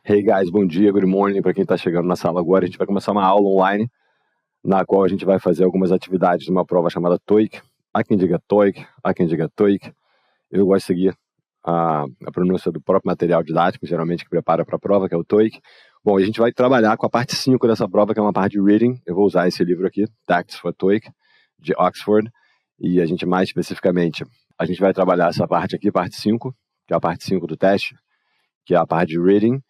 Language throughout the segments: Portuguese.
Hey guys, bom dia, good morning para quem está chegando na sala agora. A gente vai começar uma aula online na qual a gente vai fazer algumas atividades de uma prova chamada TOEIC. Há quem diga TOEIC, há quem diga TOEIC. Eu gosto de seguir a pronúncia do próprio material didático, geralmente que prepara para a prova, que é o TOEIC. Bom, a gente vai trabalhar com a parte 5 dessa prova, que é uma parte de reading. Eu vou usar esse livro aqui, Tactics for TOEIC, de Oxford. E a gente, mais especificamente, a gente vai trabalhar essa parte aqui, parte 5, que é a parte 5 do teste, que é a parte de reading,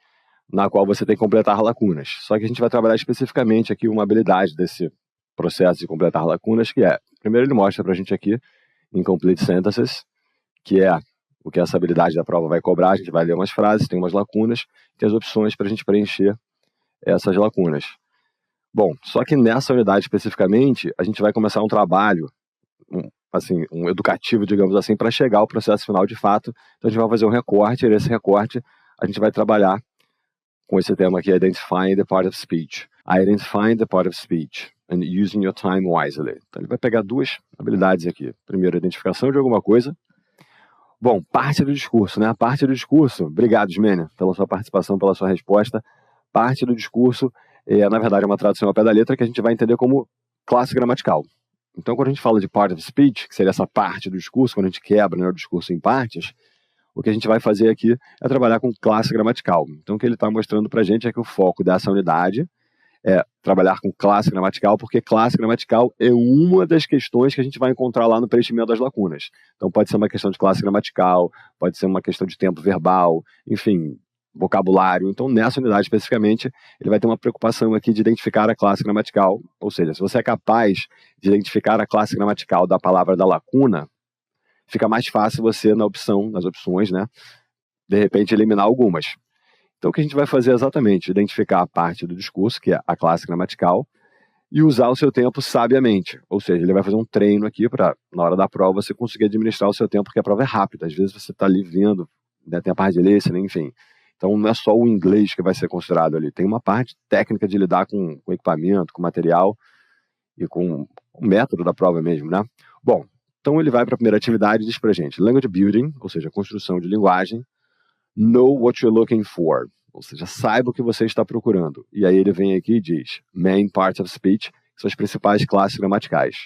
na qual você tem que completar lacunas. Só que a gente vai trabalhar especificamente aqui uma habilidade desse processo de completar lacunas, que é, primeiro ele mostra pra gente aqui, incomplete sentences, que é o que essa habilidade da prova vai cobrar. A gente vai ler umas frases, tem umas lacunas, tem as opções para a gente preencher essas lacunas. Bom, só que nessa unidade especificamente, a gente vai começar um trabalho, um educativo, digamos assim, para chegar ao processo final de fato. Então a gente vai fazer um recorte, e nesse recorte a gente vai trabalhar com esse tema aqui, Identifying the Part of Speech. Identifying the Part of Speech and Using Your Time Wisely. Então ele vai pegar duas habilidades aqui. Primeiro, identificação de alguma coisa. Bom, parte do discurso, né? A parte do discurso, obrigado, Ismênia, pela sua participação, pela sua resposta. Parte do discurso na verdade, é uma tradução ao pé da letra que a gente vai entender como classe gramatical. Então, quando a gente fala de part of speech, que seria essa parte do discurso, quando a gente quebra, né, o discurso em partes, o que a gente vai fazer aqui é trabalhar com classe gramatical. Então, o que ele está mostrando para a gente é que o foco dessa unidade é trabalhar com classe gramatical, porque classe gramatical é uma das questões que a gente vai encontrar lá no preenchimento das lacunas. Então, pode ser uma questão de classe gramatical, pode ser uma questão de tempo verbal, enfim, vocabulário. Então, nessa unidade especificamente, ele vai ter uma preocupação aqui de identificar a classe gramatical, ou seja, se você é capaz de identificar a classe gramatical da palavra da lacuna, fica mais fácil você, nas opções, né, de repente eliminar algumas. Então, o que a gente vai fazer é exatamente identificar a parte do discurso, que é a classe gramatical, e usar o seu tempo sabiamente. Ou seja, ele vai fazer um treino aqui para, na hora da prova, você conseguir administrar o seu tempo, porque a prova é rápida. Às vezes você está ali vendo, né, tem a parte de ler, enfim. Então, não é só o inglês que vai ser considerado ali. Tem uma parte técnica de lidar com equipamento, com material e com o método da prova mesmo, né? Bom, então ele vai para a primeira atividade e diz para a gente, language building, ou seja, construção de linguagem, know what you're looking for, ou seja, saiba o que você está procurando. E aí ele vem aqui e diz, main parts of speech, que são as principais classes gramaticais.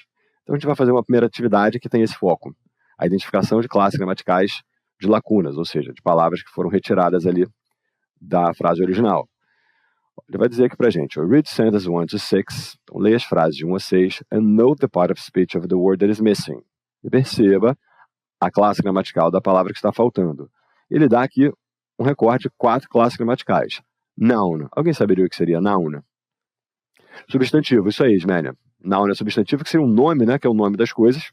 Então a gente vai fazer uma primeira atividade que tem esse foco, a identificação de classes gramaticais de lacunas, ou seja, de palavras que foram retiradas ali da frase original. Ele vai dizer aqui pra gente, read sentences 1 to 6, então leia as frases de 1 a 6, and note the part of speech of the word that is missing. E perceba a classe gramatical da palavra que está faltando. Ele dá aqui um recorte de 4 classes gramaticais. Noun. Alguém saberia o que seria noun? Substantivo, isso aí, Ismélia. Noun é substantivo, que seria um nome, né, que é o nome das coisas.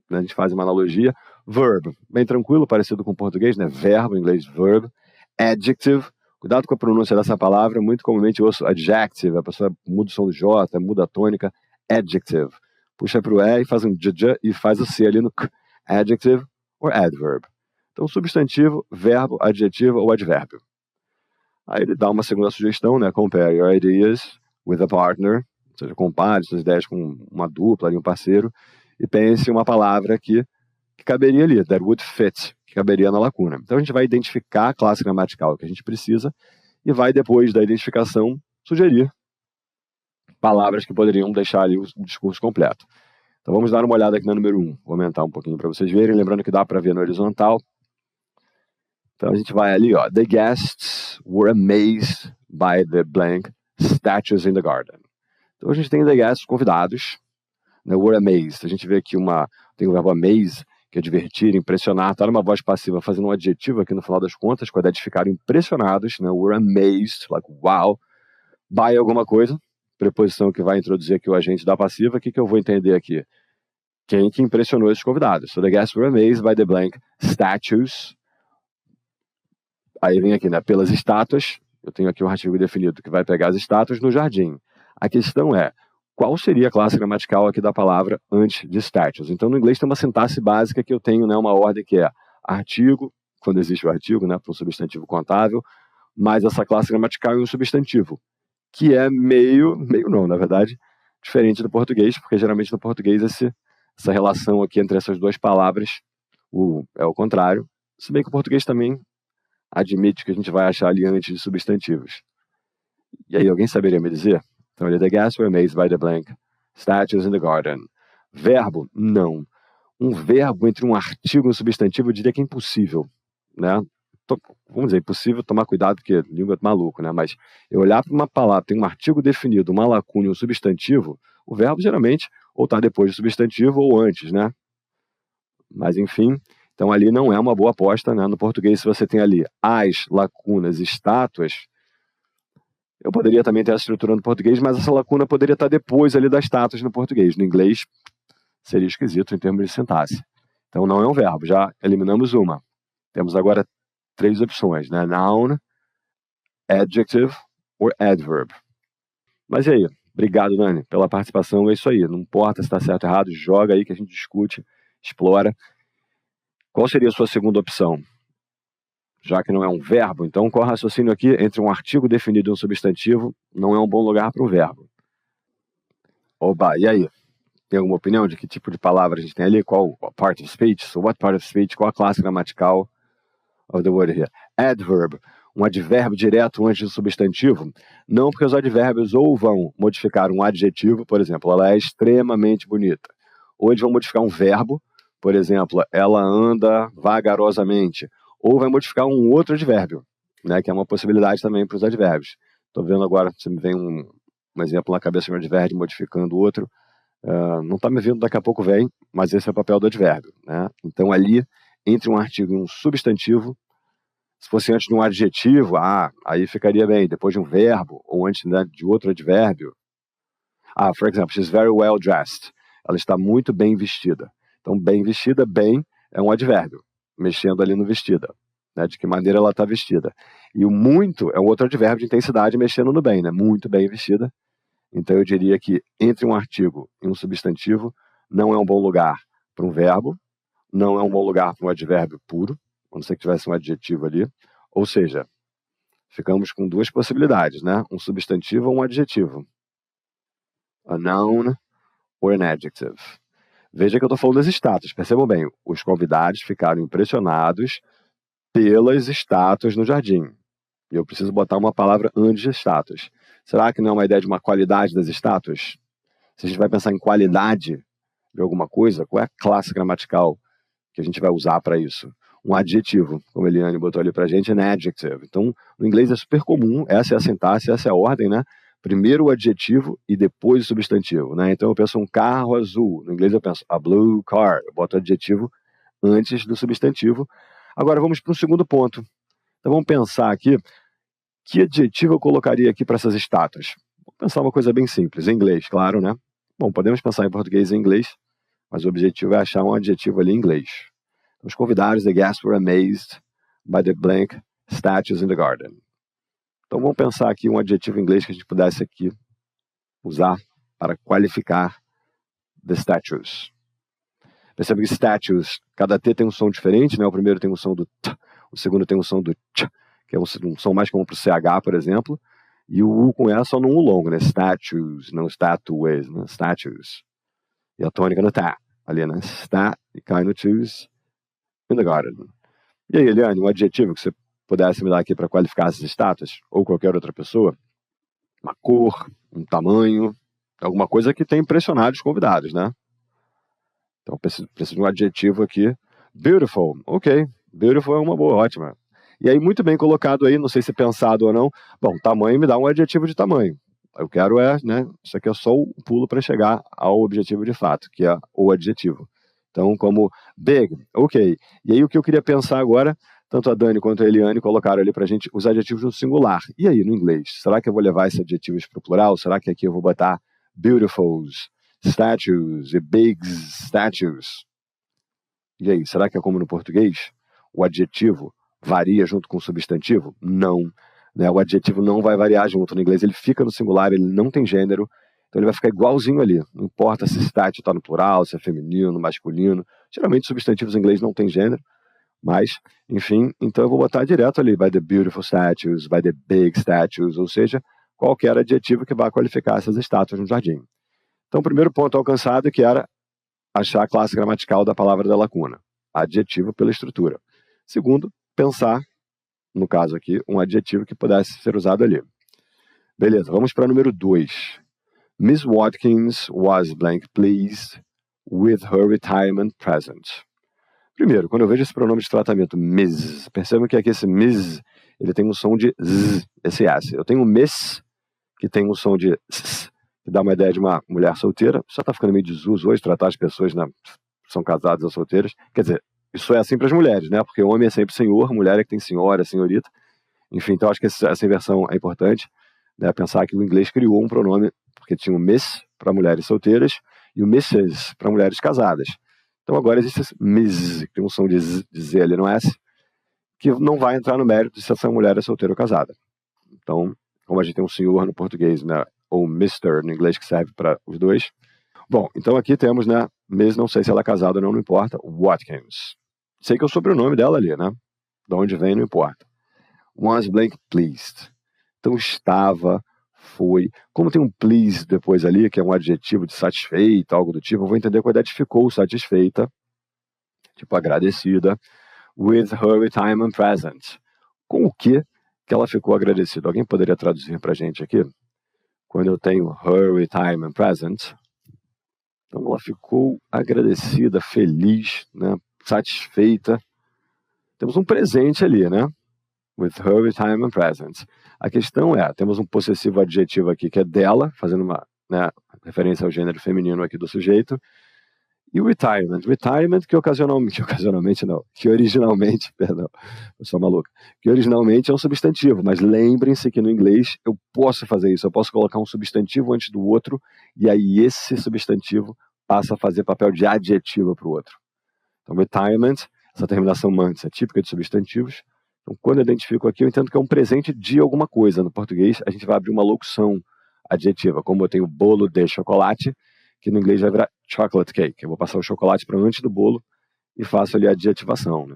Né, a gente faz uma analogia. Verb, bem tranquilo, parecido com o português, né? Verbo, em inglês, verb. Adjective, cuidado com a pronúncia dessa palavra, muito comumente eu ouço adjective, a pessoa muda o som do J, muda a tônica. Adjective. Puxa para o E e faz um j e faz o C ali no K. Adjective or adverb. Então, substantivo, verbo, adjetivo ou advérbio. Aí ele dá uma segunda sugestão, né? Compare your ideas with a partner. Ou seja, compare suas ideias com uma dupla, um parceiro, e pense uma palavra que caberia ali, that would fit, que caberia na lacuna. Então, a gente vai identificar a classe gramatical que a gente precisa e vai, depois da identificação, sugerir palavras que poderiam deixar ali o discurso completo. Então, vamos dar uma olhada aqui na número 1. Vou aumentar um pouquinho para vocês verem, lembrando que dá para ver no horizontal. Então, a gente vai ali, ó. The guests were amazed by the blank statues in the garden. Então, a gente tem the guests, convidados, né, were amazed. A gente vê aqui tem o verbo amaze, que é divertir, impressionar. Está numa voz passiva fazendo um adjetivo aqui no final das contas, com a ideia de ficarem impressionados, né? Were amazed, like wow, by alguma coisa. Preposição que vai introduzir aqui o agente da passiva. O que eu vou entender aqui? Quem que impressionou esses convidados? So the guests were amazed by the blank statues. Aí vem aqui, né? Pelas estátuas. Eu tenho aqui um artigo definido que vai pegar as estátuas no jardim. A questão é, qual seria a classe gramatical aqui da palavra antes de statues? Então, no inglês tem uma sintaxe básica que eu tenho, né, uma ordem que é artigo, quando existe o artigo, né, para um substantivo contável, mais essa classe gramatical e um substantivo, que é meio não, na verdade, diferente do português, porque geralmente no português essa relação aqui entre essas duas palavras é o contrário, se bem que o português também admite que a gente vai achar ali antes de substantivos? E aí, alguém saberia me dizer? Então, the guests were amazed by the blank statues in the garden. Verbo? Não. Um verbo entre um artigo e um substantivo, eu diria que é impossível, né? Vamos dizer, impossível, tomar cuidado, porque língua é maluco, né? Mas eu olhar para uma palavra, tem um artigo definido, uma lacuna e um substantivo, o verbo geralmente ou está depois do substantivo ou antes, né? Mas enfim, então ali não é uma boa aposta, né? No português, se você tem ali as lacunas, estátuas, eu poderia também ter a estrutura no português, mas essa lacuna poderia estar depois ali das estátuas no português. No inglês, seria esquisito em termos de sintaxe. Então não é um verbo, já eliminamos uma. Temos agora 3 opções, né? Noun, adjective ou adverb. Mas e aí? Obrigado, Dani, pela participação. É isso aí. Não importa se está certo ou errado, joga aí que a gente discute, explora. Qual seria a sua segunda opção? Já que não é um verbo, então qual o raciocínio aqui entre um artigo definido e um substantivo não é um bom lugar para um verbo? Oba, e aí? Tem alguma opinião de que tipo de palavra a gente tem ali? Qual part of speech? So what part of speech? Qual a classe gramatical of the word here? Adverb, um advérbio direto antes do substantivo? Não, porque os advérbios ou vão modificar um adjetivo, por exemplo, ela é extremamente bonita. Ou eles vão modificar um verbo, por exemplo, ela anda vagarosamente. Ou vai modificar um outro advérbio, né, que é uma possibilidade também para os advérbios. Estou vendo agora, se me vem um exemplo na cabeça de um advérbio modificando outro. Não está me vindo, daqui a pouco vem, mas esse é o papel do advérbio, né? Então ali, entre um artigo e um substantivo, se fosse antes de um adjetivo, aí ficaria bem, depois de um verbo, ou antes, né, de outro advérbio. For example, she's very well dressed. Ela está muito bem vestida. Então, bem vestida, bem, é um advérbio, mexendo ali no vestida, né, de que maneira ela está vestida. E o muito é um outro advérbio de intensidade, mexendo no bem, né, muito bem vestida. Então, eu diria que entre um artigo e um substantivo, não é um bom lugar para um verbo, não é um bom lugar para um advérbio puro, a não ser que tivesse um adjetivo ali. Ou seja, ficamos com 2 possibilidades, né? Um substantivo ou um adjetivo. A noun or an adjective. Veja que eu estou falando das estátuas. Percebam bem, os convidados ficaram impressionados pelas estátuas no jardim. E eu preciso botar uma palavra antes de estátuas. Será que não é uma ideia de uma qualidade das estátuas? Se a gente vai pensar em qualidade de alguma coisa, qual é a classe gramatical que a gente vai usar para isso? Um adjetivo, como a Eliane botou ali pra gente, an adjective. Então, no inglês é super comum, essa é a sintaxe, essa é a ordem, né? Primeiro o adjetivo e depois o substantivo, né? Então eu penso um carro azul, no inglês eu penso a blue car, eu boto o adjetivo antes do substantivo. Agora vamos para o segundo ponto. Então vamos pensar aqui, que adjetivo eu colocaria aqui para essas estátuas? Vou pensar uma coisa bem simples, em inglês, claro, né? Bom, podemos pensar em português e em inglês, mas o objetivo é achar um adjetivo ali em inglês. Os convidados, the guests were amazed by the blank statues in the garden. Então vamos pensar aqui um adjetivo em inglês que a gente pudesse aqui usar para qualificar the statues. Percebe que statues, cada T tem um som diferente, né? O primeiro tem um som do T, o segundo tem um som do Ch, que é um som mais comum para o CH, por exemplo, e o U com E só no U longo, né? Statues, não statues, né? Statues. E a tônica no Tá, ali, né? Stat, e cai no choose, in the garden. E aí, Eliane, um adjetivo que você pudesse me dar aqui para qualificar essas estátuas, ou qualquer outra pessoa? Uma cor, um tamanho, alguma coisa que tenha impressionado os convidados, né? Então, preciso de um adjetivo aqui. Beautiful, ok. Beautiful é uma boa, ótima. E aí, muito bem colocado aí, não sei se pensado ou não. Bom, tamanho me dá um adjetivo de tamanho. Eu quero né? Isso aqui é só o pulo para chegar ao objetivo de fato, que é o adjetivo. Então, como big, ok. E aí, o que eu queria pensar agora, tanto a Dani quanto a Eliane colocaram ali pra gente os adjetivos no singular. E aí, no inglês? Será que eu vou levar esses adjetivos para o plural? Será que aqui eu vou botar beautifuls, statues e big statues? E aí, será que é como no português? O adjetivo varia junto com o substantivo? Não. Né? O adjetivo não vai variar junto. No inglês ele fica no singular, ele não tem gênero. Então ele vai ficar igualzinho ali. Não importa se statue está no plural, se é feminino, masculino. Geralmente substantivos em inglês não tem gênero. Mas, enfim, então eu vou botar direto ali, by the beautiful statues, by the big statues, ou seja, qualquer adjetivo que vá qualificar essas estátuas no jardim. Então, o primeiro ponto alcançado que era achar a classe gramatical da palavra da lacuna. Adjetivo pela estrutura. Segundo, pensar no caso aqui, um adjetivo que pudesse ser usado ali. Beleza, vamos para número 2. Miss Watkins was blank pleased with her retirement present. Primeiro, quando eu vejo esse pronome de tratamento, Miss, percebam que aqui esse Miss, ele tem um som de Z, esse S. Eu tenho Miss, que tem um som de S, que dá uma ideia de uma mulher solteira. Só tá ficando meio desuso hoje tratar as pessoas, né, são casadas ou solteiras. Quer dizer, isso é assim para as mulheres, né? Porque homem é sempre senhor, mulher é que tem senhora, senhorita. Enfim, então acho que essa inversão é importante, né? Pensar que o inglês criou um pronome, porque tinha o Miss para mulheres solteiras e o Mrs. para mulheres casadas. Então agora existe esse Miss, que tem um som de Z ali no S, que não vai entrar no mérito de se essa mulher é solteira ou casada. Então, como a gente tem um senhor no português, né, ou Mr. no inglês, que serve para os dois. Bom, então aqui temos, né, Miss, não sei se ela é casada ou não, não importa, Watkins. Sei que é o sobrenome dela ali, né? De onde vem, não importa. Was blank pleased. Então estava, foi. Como tem um pleased depois ali, que é um adjetivo de satisfeita, algo do tipo, eu vou entender quando ficou satisfeita, tipo agradecida, with her retirement present. Com o que ela ficou agradecida? Alguém poderia traduzir pra gente aqui? Quando eu tenho her retirement present, então ela ficou agradecida, feliz, né, satisfeita. Temos um presente ali, né? With her retirement present. A questão é, temos um possessivo adjetivo aqui que é dela, fazendo uma, né, referência ao gênero feminino aqui do sujeito. E o retirement. Retirement que originalmente, perdão, eu sou maluca, que originalmente é um substantivo, mas lembrem-se que no inglês eu posso fazer isso, eu posso colocar um substantivo antes do outro, e aí esse substantivo passa a fazer papel de adjetivo para o outro. Então, retirement, essa terminação mantis é típica de substantivos. Então, quando eu identifico aqui, eu entendo que é um presente de alguma coisa. No português, a gente vai abrir uma locução adjetiva, como eu tenho bolo de chocolate, que no inglês vai virar chocolate cake. Eu vou passar o chocolate para antes do bolo e faço ali a adjetivação, né?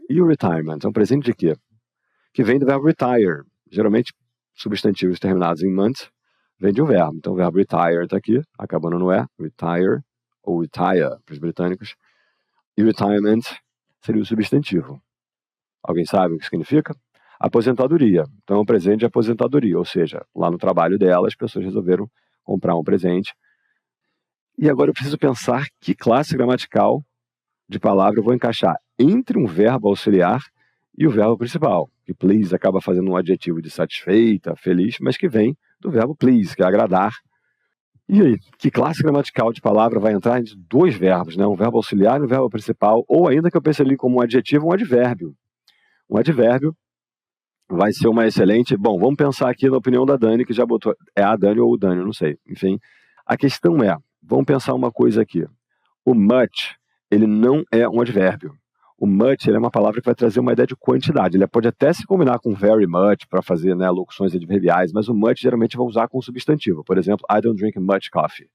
E o retirement é um presente de quê? Que vem do verbo retire. Geralmente, substantivos terminados em ment vem de um verbo. Então, o verbo retire está aqui, acabando no E, retire, ou retire para os britânicos. E retirement seria o substantivo. Alguém sabe o que significa? Aposentadoria. Então, é um presente de aposentadoria. Ou seja, lá no trabalho dela, as pessoas resolveram comprar um presente. E agora eu preciso pensar que classe gramatical de palavra eu vou encaixar entre um verbo auxiliar e o verbo principal. Que please acaba fazendo um adjetivo de satisfeita, feliz, mas que vem do verbo please, que é agradar. E aí, que classe gramatical de palavra vai entrar entre dois verbos, né? Um verbo auxiliar e um verbo principal, ou ainda que eu pense ali como um adjetivo, um advérbio. Um advérbio vai ser uma excelente... Bom, vamos pensar aqui na opinião da Dani, que já botou... É a Dani ou o Dani, não sei. Enfim, a questão é, vamos pensar uma coisa aqui. O much, ele não é um advérbio. O much, ele é uma palavra que vai trazer uma ideia de quantidade. Ele pode até se combinar com very much para fazer, né, locuções adverbiais, mas o much geralmente vai usar com substantivo. Por exemplo, I don't drink much coffee.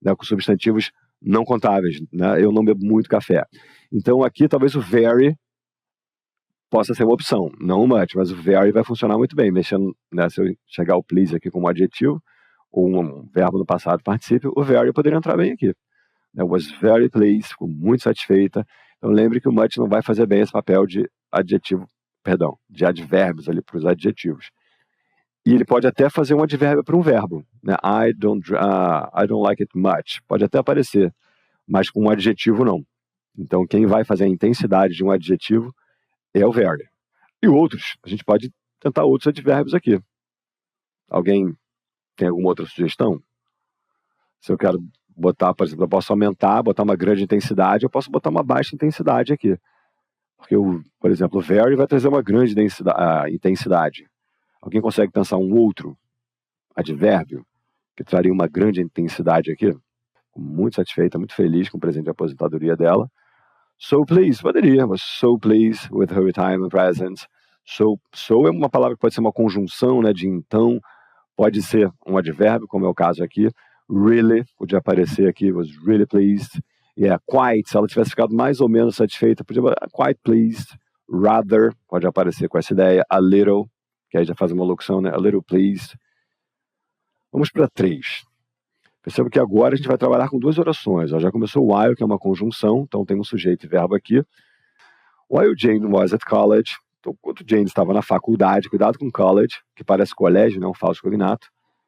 Né, com substantivos não contáveis. Né, eu não bebo muito café. Então aqui talvez o very possa ser uma opção, não o much, mas o very vai funcionar muito bem, mexendo, né, se eu chegar o please aqui como adjetivo, ou um verbo no passado particípio, o very poderia entrar bem aqui. I was very pleased, ficou muito satisfeita. Então lembre que o much não vai fazer bem esse papel de adjetivo, perdão, de advérbios ali para os adjetivos. E ele pode até fazer um advérbio para um verbo, né? I don't like it much, pode até aparecer, mas com um adjetivo não. Então quem vai fazer a intensidade de um adjetivo é o very. E outros, a gente pode tentar outros advérbios aqui. Alguém tem alguma outra sugestão? Se eu quero botar, por exemplo, eu posso aumentar, botar uma grande intensidade, eu posso botar uma baixa intensidade aqui. Porque, por exemplo, o very vai trazer uma grande intensidade. Alguém consegue pensar um outro advérbio que traria uma grande intensidade aqui? Muito satisfeita, muito feliz com o presente de aposentadoria dela. So pleased, poderia, mas so pleased with her retirement present. So é uma palavra que pode ser uma conjunção, né, de então, pode ser um advérbio, como é o caso aqui. Really, podia aparecer aqui, was really pleased. Yeah, quite, se ela tivesse ficado mais ou menos satisfeita, podia quite pleased. Rather, pode aparecer com essa ideia. A little, que aí já faz uma locução, né? A little pleased. Vamos para 3. Perceba que agora a gente vai trabalhar com duas orações. Já começou o while, que é uma conjunção, então tem um sujeito e verbo aqui. While Jane was at college, Então, enquanto Jane estava na faculdade, cuidado com college, que parece colégio, né, um falso cognato.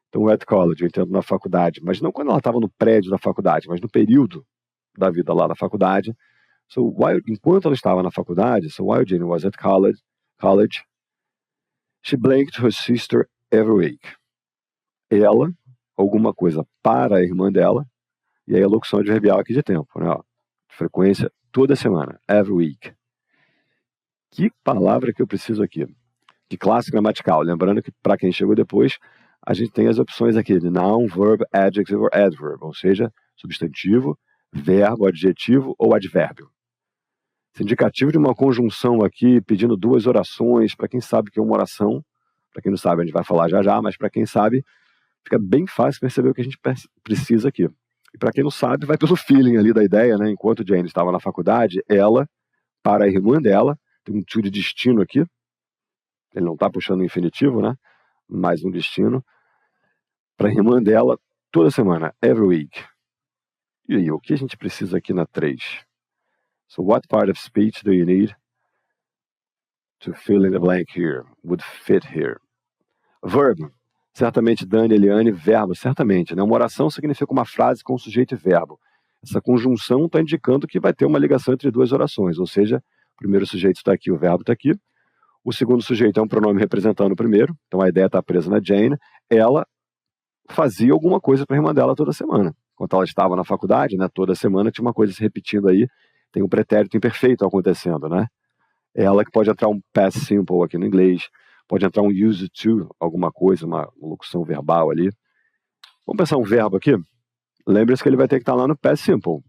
Então, at college, eu entendo na faculdade, mas não quando ela estava no prédio da faculdade, mas no período da vida lá na faculdade. So, enquanto ela estava na faculdade, so while Jane was at college, she blanked her sister every week. Ela, alguma coisa para a irmã dela, e aí a locução adverbial aqui de tempo, né? Ó, frequência, toda semana, every week. Que palavra que eu preciso aqui? De classe gramatical. Lembrando que para quem chegou depois, a gente tem as opções aqui de noun, verb, adjective or adverb, ou seja, substantivo, verbo, adjetivo ou advérbio. Esse indicativo de uma conjunção aqui, pedindo duas orações, para quem sabe que é uma oração, para quem não sabe a gente vai falar já já, mas para quem sabe, fica bem fácil perceber o que a gente precisa aqui. E para quem não sabe, vai pelo feeling ali da ideia, né? Enquanto Jane estava na faculdade, ela, para a irmã dela, tem um tio de destino aqui, ele não está puxando o infinitivo, né? Mais um destino, para a irmã dela, toda semana, every week. E aí, o que a gente precisa aqui na 3? So what part of speech do you need to fill in the blank here? Would fit here. Verb. Certamente, Dani, Eliane, verbo, certamente. Né? Uma oração significa uma frase com sujeito e verbo. Essa conjunção está indicando que vai ter uma ligação entre duas orações, ou seja, o primeiro sujeito está aqui, o verbo está aqui. O segundo sujeito é um pronome representando o primeiro, então a ideia está presa na Jane. Ela fazia alguma coisa para a irmã dela toda semana. Enquanto ela estava na faculdade, né, toda semana tinha uma coisa se repetindo aí, tem um pretérito imperfeito acontecendo, né? Ela que pode entrar um past simple aqui no inglês, pode entrar um used to, alguma coisa, uma locução verbal ali. Vamos pensar um verbo aqui? Lembre-se que ele vai ter que estar lá no past simple.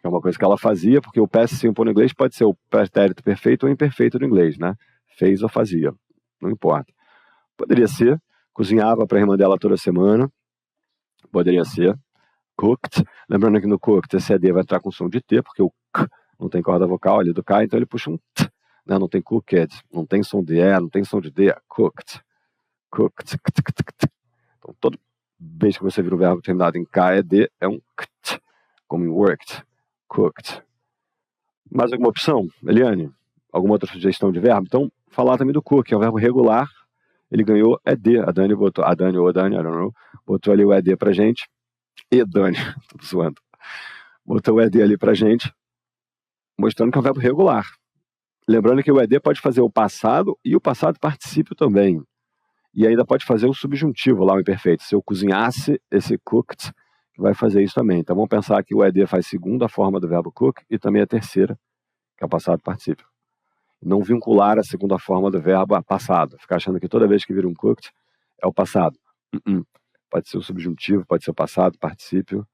É uma coisa que ela fazia, porque o past simple no inglês pode ser o pretérito perfeito ou imperfeito no inglês, né? Fez ou fazia, não importa. Poderia ser, cozinhava para a irmã dela toda semana. Poderia ser, cooked. Lembrando que no cooked, esse ED vai entrar com som de T, porque o K não tem corda vocal ali do K, então ele puxa um T. Né? Não tem cooked, não tem som de E, não tem som de D, cooked. Cooked. Então, toda vez que você vira um verbo terminado em K, ED, é um KT, como em worked. Cooked. Mais alguma opção, Eliane? Alguma outra sugestão de verbo? Então, falar também do cook, que é um verbo regular. Ele ganhou ED. A Dani botou, I don't know, botou ali o ED pra gente. E Dani, tô zoando. Botou o ED ali pra gente, mostrando que é um verbo regular. Lembrando que o ED pode fazer o passado e o passado particípio também. E ainda pode fazer o subjuntivo lá, o imperfeito. Se eu cozinhasse, esse cooked vai fazer isso também. Então vamos pensar que o ED faz segunda forma do verbo cook e também a terceira, que é o passado particípio. Não vincular a segunda forma do verbo a passado. Ficar achando que toda vez que vira um cooked é o passado. Pode ser o subjuntivo, pode ser o passado, particípio.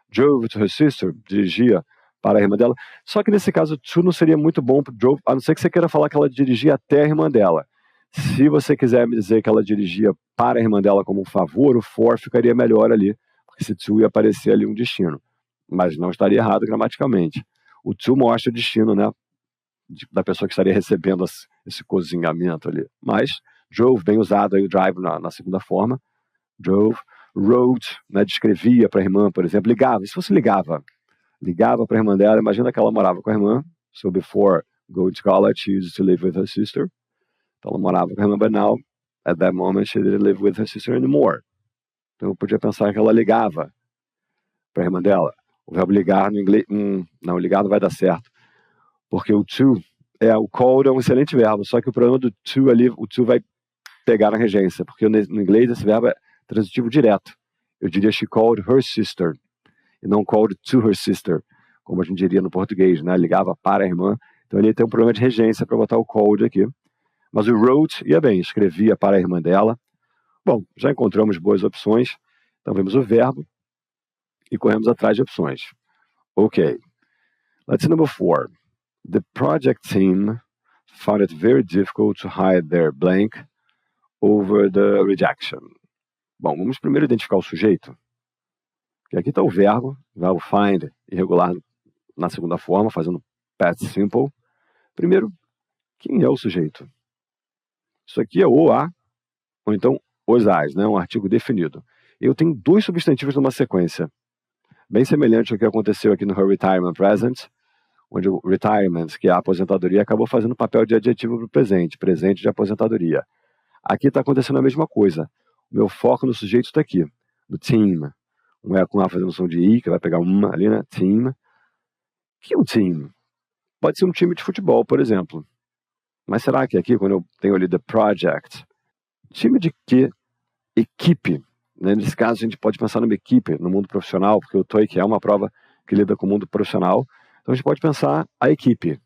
Drove to her sister, dirigia para a irmã dela. Só que nesse caso, to não seria muito bom para drove, a não ser que você queira falar que ela dirigia até a irmã dela. Se você quiser me dizer que ela dirigia para a irmã dela como um favor, o for ficaria melhor ali, porque esse to ia aparecer ali um destino. Mas não estaria errado gramaticalmente. O to mostra o destino, né, da pessoa que estaria recebendo esse cozinhamento ali. Mas drove, bem usado aí o drive na segunda forma. Drove, wrote, né, descrevia para a irmã, por exemplo, ligava. Se você ligava para a irmã dela, imagina que ela morava com a irmã. So before going to college, she used to live with her sister. Então ela morava com a irmã, but now, at that moment, she didn't live with her sister anymore. Então eu podia pensar que ela ligava para a irmã dela. O verbo ligar no inglês, não, ligar não vai dar certo. Porque o to, o called é um excelente verbo, só que o problema do to ali, o to vai pegar na regência, porque no inglês esse verbo é transitivo direto. Eu diria she called her sister, e não called to her sister, como a gente diria no português, né? Ligava para a irmã. Então ele tem um problema de regência para botar o called aqui. Mas o wrote ia bem, escrevia para a irmã dela. Bom, já encontramos boas opções. Então vemos o verbo e corremos atrás de opções. Ok. Let's see number 4. The project team found it very difficult to hide their blank over the rejection. Bom, vamos primeiro identificar o sujeito. Que aqui está o verbo find, irregular na segunda forma, fazendo past simple. Primeiro, quem é o sujeito? Isso aqui é o a, ou então os as, né? Um artigo definido. Eu tenho dois substantivos numa sequência, bem semelhante ao que aconteceu aqui no Her Retirement Present. onde o retirement, que é a aposentadoria, acabou fazendo papel de adjetivo para o presente, presente de aposentadoria. Aqui está acontecendo a mesma coisa. O meu foco no sujeito está aqui, no team. Um é com A fazendo som de I, que vai pegar uma ali, né? Team. O que é um team? Pode ser um time de futebol, por exemplo. Mas será que aqui, quando eu tenho ali the project, time de quê? Equipe. Né? Nesse caso, a gente pode pensar numa equipe no mundo profissional, porque o TOEIC é uma prova que lida com o mundo profissional. Então a gente pode pensar a equipe.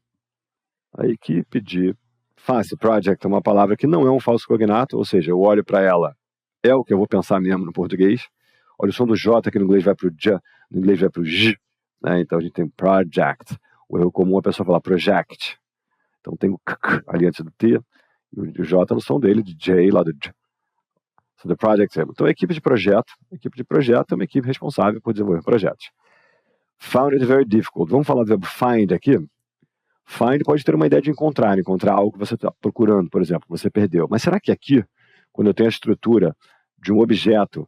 A equipe de... Fácil, project é uma palavra que não é um falso cognato, ou seja, eu olho para ela, é o que eu vou pensar mesmo no português. Olha o som do J, que no inglês vai para o J, no inglês vai para o J. Né? Então a gente tem project. O erro comum é a pessoa falar project. Então tem o K ali antes do T, e o J no som dele, de J, lá do J. So the project. Então a equipe de projeto é uma equipe responsável por desenvolver projetos. Found it very difficult. Vamos falar do verbo find aqui? Find pode ter uma ideia de encontrar algo que você está procurando, por exemplo, que você perdeu. Mas será que aqui, quando eu tenho a estrutura de um objeto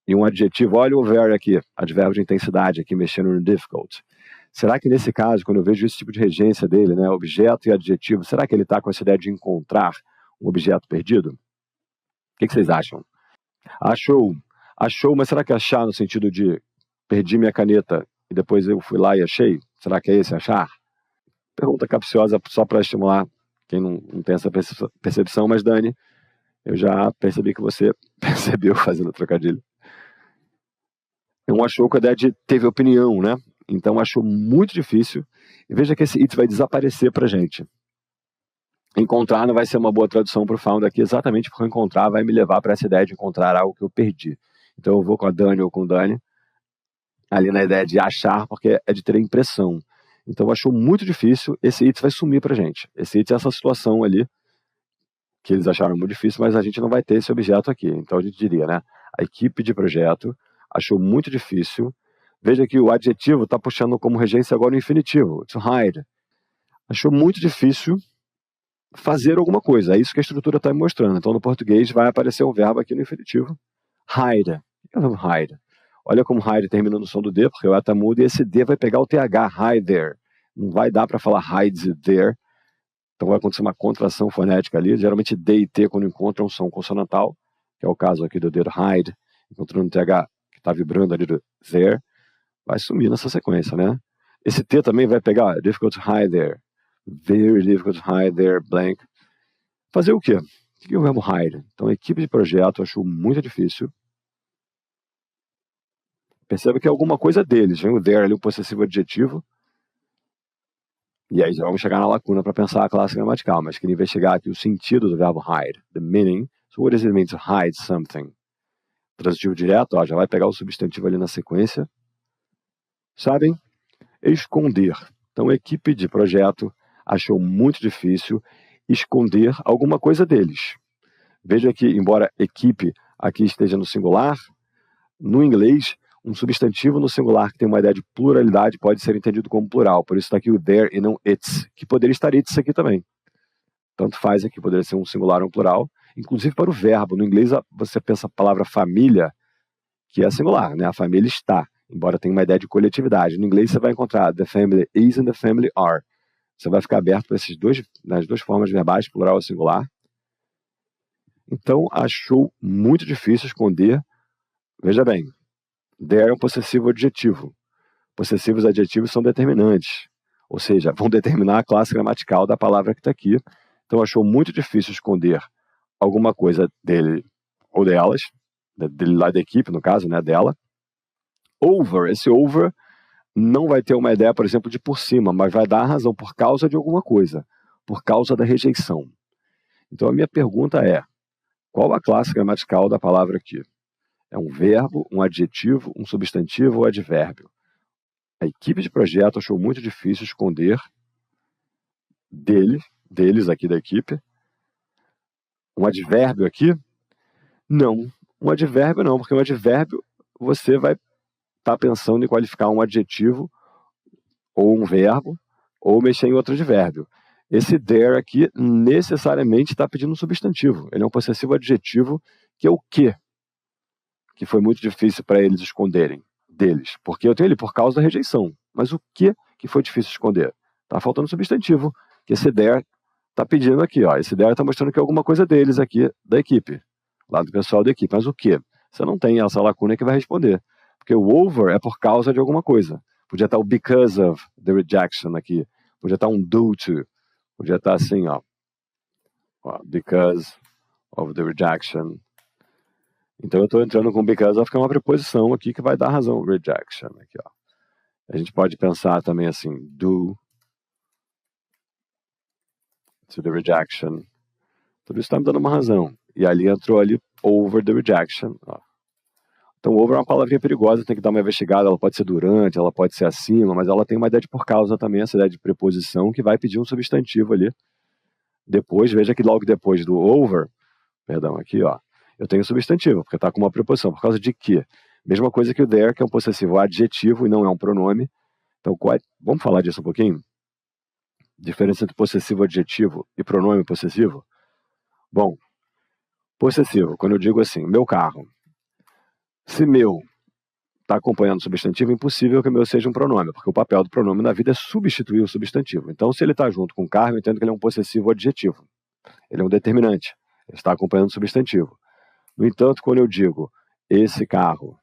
e um adjetivo, olha o very aqui, advérbio de intensidade aqui, mexendo no difficult. Será que nesse caso, quando eu vejo esse tipo de regência dele, né, objeto e adjetivo, será que ele está com essa ideia de encontrar um objeto perdido? O que vocês acham? Achou, mas será que achar no sentido de perdi minha caneta e depois eu fui lá e achei? Será que é esse achar? Pergunta capciosa só para estimular quem não tem essa percepção, mas Dani, eu já percebi que você percebeu fazendo trocadilho. Achou com a ideia de teve opinião, né? Então achou muito difícil. E veja que esse it vai desaparecer pra gente. Encontrar não vai ser uma boa tradução para o found aqui, exatamente porque encontrar vai me levar para essa ideia de encontrar algo que eu perdi. Então eu vou com a Dani ou com o Dani ali na ideia de achar, porque é de ter a impressão. Então achou muito difícil, esse it vai sumir pra gente. Esse it é essa situação ali que eles acharam muito difícil, mas a gente não vai ter esse objeto aqui. Então a gente diria, né? A equipe de projeto achou muito difícil. Veja que o adjetivo está puxando como regência agora o infinitivo, to hide. Achou muito difícil fazer alguma coisa. É isso que a estrutura está me mostrando. Então no português vai aparecer um verbo aqui no infinitivo, hide. O que é o verbo hide? Olha como hide termina no som do D, porque o eta muda, e esse D vai pegar o TH, hide there. Não vai dar para falar hides there. Então vai acontecer uma contração fonética ali. Geralmente D e T, quando encontram, um som consonantal, que é o caso aqui do dedo hide, encontrando o TH que está vibrando ali do there, vai sumir nessa sequência, né? Esse T também vai pegar difficult to hide there. Very difficult to hide there, blank. Fazer o quê? O que é o verbo hide? Então a equipe de projeto achou muito difícil. Perceba que é alguma coisa deles. Vem o there ali, o possessivo adjetivo. E aí já vamos chegar na lacuna para pensar a classe gramatical, mas queria investigar aqui o sentido do verbo hide, the meaning. So what does it mean to hide something? Transitivo direto, ó, já vai pegar o substantivo ali na sequência. Sabem? Esconder. Então a equipe de projeto achou muito difícil esconder alguma coisa deles. Veja que, embora equipe aqui esteja no singular, no inglês, um substantivo no singular que tem uma ideia de pluralidade pode ser entendido como plural. Por isso está aqui o there e não its, que poderia estar its aqui também. Tanto faz aqui, poderia ser um singular ou um plural. Inclusive para o verbo. No inglês você pensa a palavra família, que é singular, né? A família está, embora tenha uma ideia de coletividade. No inglês você vai encontrar the family is and the family are. Você vai ficar aberto para nas duas formas verbais, plural ou singular. Então, achou muito difícil esconder. Veja bem, there é um possessivo adjetivo. Possessivos adjetivos são determinantes, ou seja, vão determinar a classe gramatical da palavra que está aqui. Então, achou muito difícil esconder alguma coisa dele ou delas, dele lá da equipe, no caso, né, dela. Over, esse over não vai ter uma ideia, por exemplo, de por cima, mas vai dar a razão por causa de alguma coisa, por causa da rejeição. Então, a minha pergunta é, qual a classe gramatical da palavra aqui? É um verbo, um adjetivo, um substantivo ou advérbio? A equipe de projeto achou muito difícil esconder deles aqui da equipe. Um advérbio aqui? Não. Um advérbio não, porque um advérbio você vai estar pensando em qualificar um adjetivo ou um verbo ou mexer em outro advérbio. Esse there aqui necessariamente está pedindo um substantivo. Ele é um possessivo adjetivo que é o quê? Que foi muito difícil para eles esconderem deles. Porque eu tenho ele por causa da rejeição. Mas o que foi difícil esconder? Tá faltando substantivo, que esse there tá pedindo aqui, ó. Esse there tá mostrando que é alguma coisa deles aqui, da equipe, lá do pessoal da equipe. Mas o quê? Você não tem essa lacuna que vai responder. Porque o over é por causa de alguma coisa. Podia estar o because of the rejection aqui. Podia estar um due to. Podia estar assim, ó. Because of the rejection. Então eu estou entrando com because of, que é uma preposição aqui que vai dar razão. Rejection. Aqui, ó. A gente pode pensar também assim, due to the rejection. Tudo isso está me dando uma razão. E ali entrou ali over the rejection. Ó. Então over é uma palavrinha perigosa, tem que dar uma investigada. Ela pode ser durante, ela pode ser acima, mas ela tem uma ideia de por causa também, essa ideia de preposição, que vai pedir um substantivo ali. Depois, veja que logo depois do over, perdão, aqui, ó, eu tenho substantivo, porque está com uma preposição. Por causa de quê? Mesma coisa que o there, que é um possessivo adjetivo e não é um pronome. Então, vamos falar disso um pouquinho? Diferença entre possessivo adjetivo e pronome possessivo? Bom, possessivo, quando eu digo assim, meu carro. Se meu está acompanhando o substantivo, é impossível que o meu seja um pronome, porque o papel do pronome na vida é substituir o substantivo. Então, se ele está junto com o carro, eu entendo que ele é um possessivo adjetivo. Ele é um determinante. Ele está acompanhando o substantivo. No entanto, quando eu digo esse carro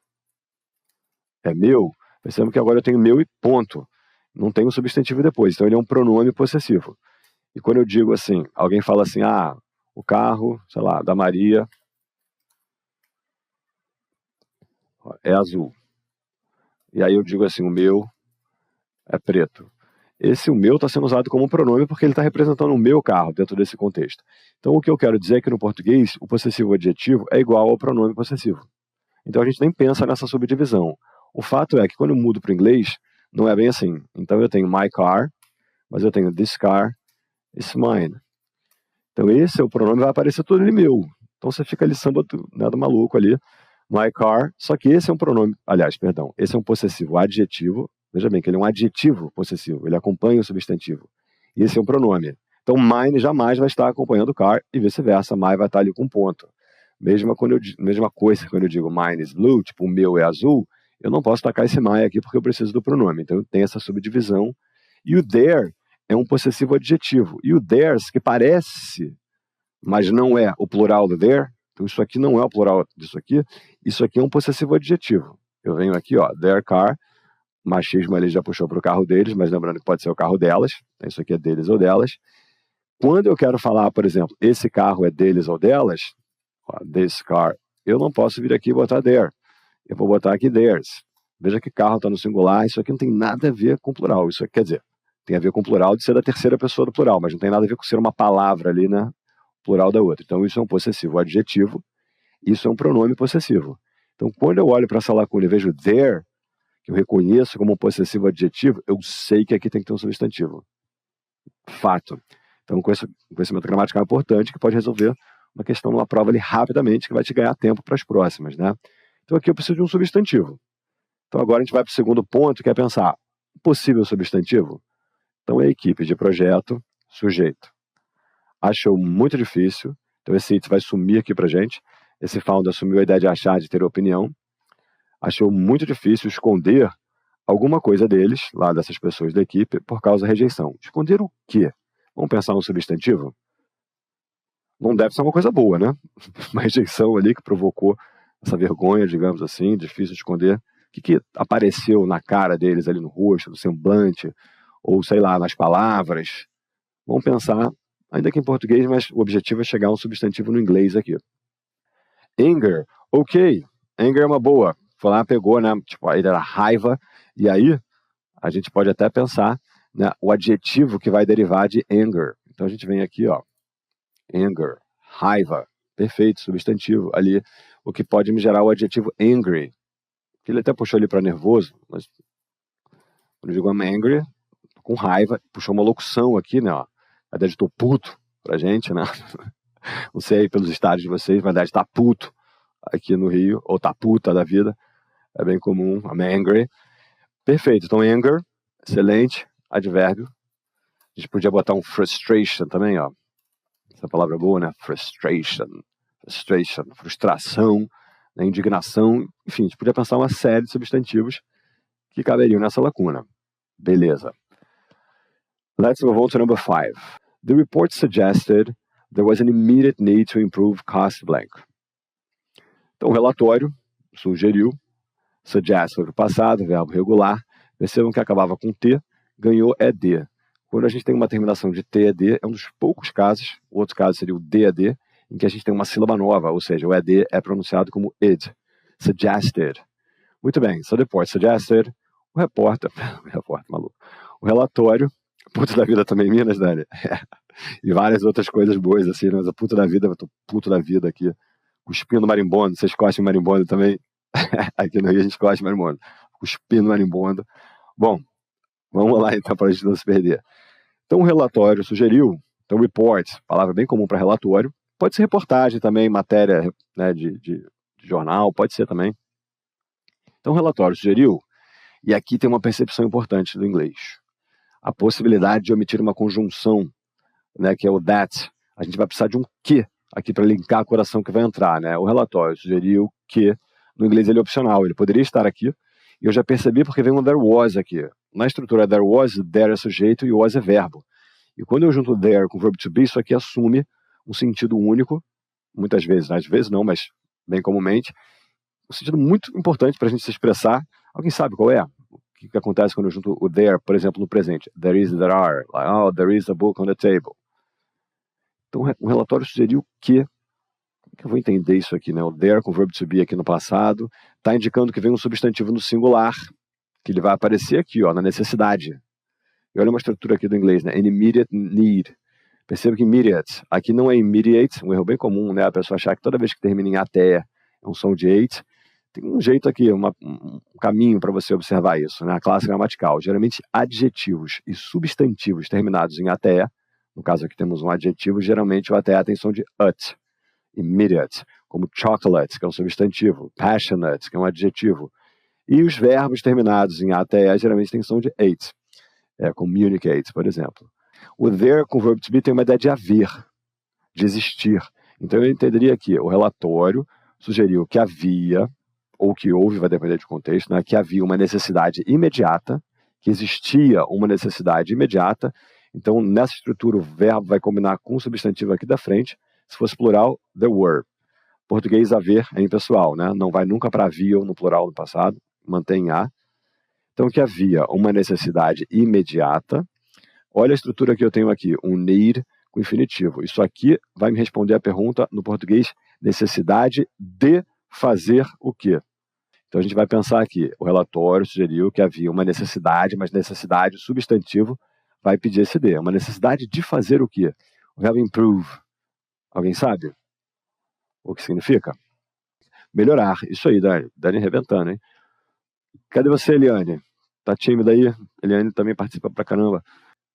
é meu, percebemos que agora eu tenho meu e ponto. Não tem um substantivo depois. Então, ele é um pronome possessivo. E quando eu digo assim, alguém fala assim, o carro, sei lá, da Maria é azul. E aí eu digo assim, o meu é preto. Esse o meu está sendo usado como pronome porque ele está representando o meu carro dentro desse contexto. Então o que eu quero dizer é que no português o possessivo adjetivo é igual ao pronome possessivo. Então a gente nem pensa nessa subdivisão. O fato é que quando eu mudo para o inglês, não é bem assim. Então eu tenho my car, mas eu tenho this car, it's mine. Então esse é o pronome, vai aparecer todo ele meu. Então você fica ali samba do maluco ali, my car, só que esse é um pronome, aliás, perdão, esse é um possessivo adjetivo. Veja bem que ele é um adjetivo possessivo, ele acompanha o substantivo. E esse é um pronome. Então, mine jamais vai estar acompanhando car e vice-versa, my vai estar ali com ponto. Mesma coisa quando eu digo mine is blue, tipo o meu é azul, eu não posso tacar esse my aqui porque eu preciso do pronome. Então, tem essa subdivisão. E o there é um possessivo adjetivo. E o theirs, que parece, mas não é o plural do there, então isso aqui não é o plural disso aqui, isso aqui é um possessivo adjetivo. Eu venho aqui, ó, their car, machismo ele já puxou para o carro deles, mas lembrando que pode ser o carro delas, isso aqui é deles ou delas. Quando eu quero falar, por exemplo, esse carro é deles ou delas, ó, this car, eu não posso vir aqui e botar their, eu vou botar aqui theirs. Veja que carro está no singular, isso aqui não tem nada a ver com plural, isso aqui, quer dizer, tem a ver com plural de ser da terceira pessoa do plural, mas não tem nada a ver com ser uma palavra ali, né, plural da outra. Então isso é um possessivo adjetivo, isso é um pronome possessivo. Então quando eu olho para essa lacuna e vejo there, que eu reconheço como um possessivo adjetivo, eu sei que aqui tem que ter um substantivo. Fato. Então, conhecimento gramatical é importante, que pode resolver uma questão numa prova ali rapidamente, que vai te ganhar tempo para as próximas, né? Então, aqui eu preciso de um substantivo. Então, agora a gente vai para o segundo ponto, que é pensar, possível substantivo? Então, é equipe de projeto, sujeito. Achou muito difícil, então esse it vai sumir aqui para gente. Esse founder assumiu a ideia de achar, de ter opinião. Achou muito difícil esconder alguma coisa deles, lá dessas pessoas da equipe, por causa da rejeição. Esconder o quê? Vamos pensar no substantivo? Não deve ser uma coisa boa, né? Uma rejeição ali que provocou essa vergonha, digamos assim, difícil de esconder. O que apareceu na cara deles ali no rosto, no semblante, ou sei lá, nas palavras? Vamos pensar, ainda que em português, mas o objetivo é chegar a um substantivo no inglês aqui. Anger, ok. Anger é uma boa. Foi lá, pegou, né? Tipo, aí era raiva. E aí, a gente pode até pensar, né, o adjetivo que vai derivar de anger. Então, a gente vem aqui, ó. Anger, raiva. Perfeito, substantivo. Ali, o que pode me gerar o adjetivo angry. Que ele até puxou ali para nervoso, mas quando eu digo I'm angry, com raiva, puxou uma locução aqui, né, ó. A ideia de tô puto pra gente, né? Não sei aí pelos estados de vocês, mas a ideia de tá puto aqui no Rio, ou tá puta da vida. É bem comum, I'm angry. Perfeito, então anger, excelente, advérbio. A gente podia botar um frustration também, ó. Essa palavra é boa, né? Frustration, frustração, né? Indignação. Enfim, a gente podia pensar uma série de substantivos que caberiam nessa lacuna. Beleza. Let's move on to number 5. The report suggested there was an immediate need to improve cost blank. Então, o relatório sugeriu, suggest foi para o passado, verbo regular, percebam que acabava com T, ganhou ED. Quando a gente tem uma terminação de TED, é um dos poucos casos, o outro caso seria o DED, em que a gente tem uma sílaba nova, ou seja, o ED é pronunciado como id. Suggested. Muito bem, so the report suggested, o relatório, puto da vida também, Minas, Dani, e várias outras coisas boas, assim, mas a puto da vida, eu tô puto da vida aqui, cuspindo marimbondo, vocês gostam de marimbondo também? Aqui no Rio a gente gosta de marimbondo, cuspindo marimbondo. Bom, vamos lá então, para a gente não se perder. Então o relatório sugeriu, então report, palavra bem comum para relatório, pode ser reportagem também, matéria, né, de jornal, pode ser também. Então o relatório sugeriu, e aqui tem uma percepção importante do inglês, a possibilidade de omitir uma conjunção, né, que é o that. A gente vai precisar de um que aqui para linkar a oração que vai entrar, né? O relatório sugeriu que, no inglês ele é opcional, ele poderia estar aqui, e eu já percebi porque vem um there was aqui. Na estrutura there was, there é sujeito e was é verbo. E quando eu junto there com o verbo to be, isso aqui assume um sentido único, muitas vezes, às vezes não, mas bem comumente, um sentido muito importante para a gente se expressar. Alguém sabe qual é? O que acontece quando eu junto o there, por exemplo, no presente? There is, there are. Like, oh, there is a book on the table. Então o relatório sugeriu que, como que eu vou entender isso aqui, né? O there com o verbo to be aqui no passado, está indicando que vem um substantivo no singular, que ele vai aparecer aqui, ó, na necessidade. E olha uma estrutura aqui do inglês, né? An immediate need. Perceba que immediate, aqui não é immediate, um erro bem comum, né? A pessoa achar que toda vez que termina em ATE é um som de ate. Tem um jeito aqui, um caminho para você observar isso, né? A classe gramatical. Geralmente adjetivos e substantivos terminados em ATE, no caso aqui temos um adjetivo, geralmente o ATE tem som de ut. Immediate, como chocolate, que é um substantivo, passionate, que é um adjetivo. E os verbos terminados em ATE geralmente tem som de ate. Communicate, por exemplo. O there com o verbo to be tem uma ideia de haver, de existir. Então eu entenderia aqui, o relatório sugeriu que havia, ou que houve, vai depender do contexto, né, que havia uma necessidade imediata, que existia uma necessidade imediata. Então nessa estrutura o verbo vai combinar com o substantivo aqui da frente. Se fosse plural, there were. Português haver é impessoal, né? Não vai nunca para havia ou no plural no passado, mantém a. Então que havia uma necessidade imediata. Olha a estrutura que eu tenho aqui, um need com infinitivo. Isso aqui vai me responder a pergunta no português, necessidade de fazer o quê? Então a gente vai pensar aqui, o relatório sugeriu que havia uma necessidade, mas necessidade, substantivo, vai pedir esse de. Uma necessidade de fazer o quê? O verbo improve. Alguém sabe o que significa? Melhorar. Isso aí, Dani. Dani arrebentando, hein? Cadê você, Eliane? Tá tímida aí? Eliane também participa pra caramba.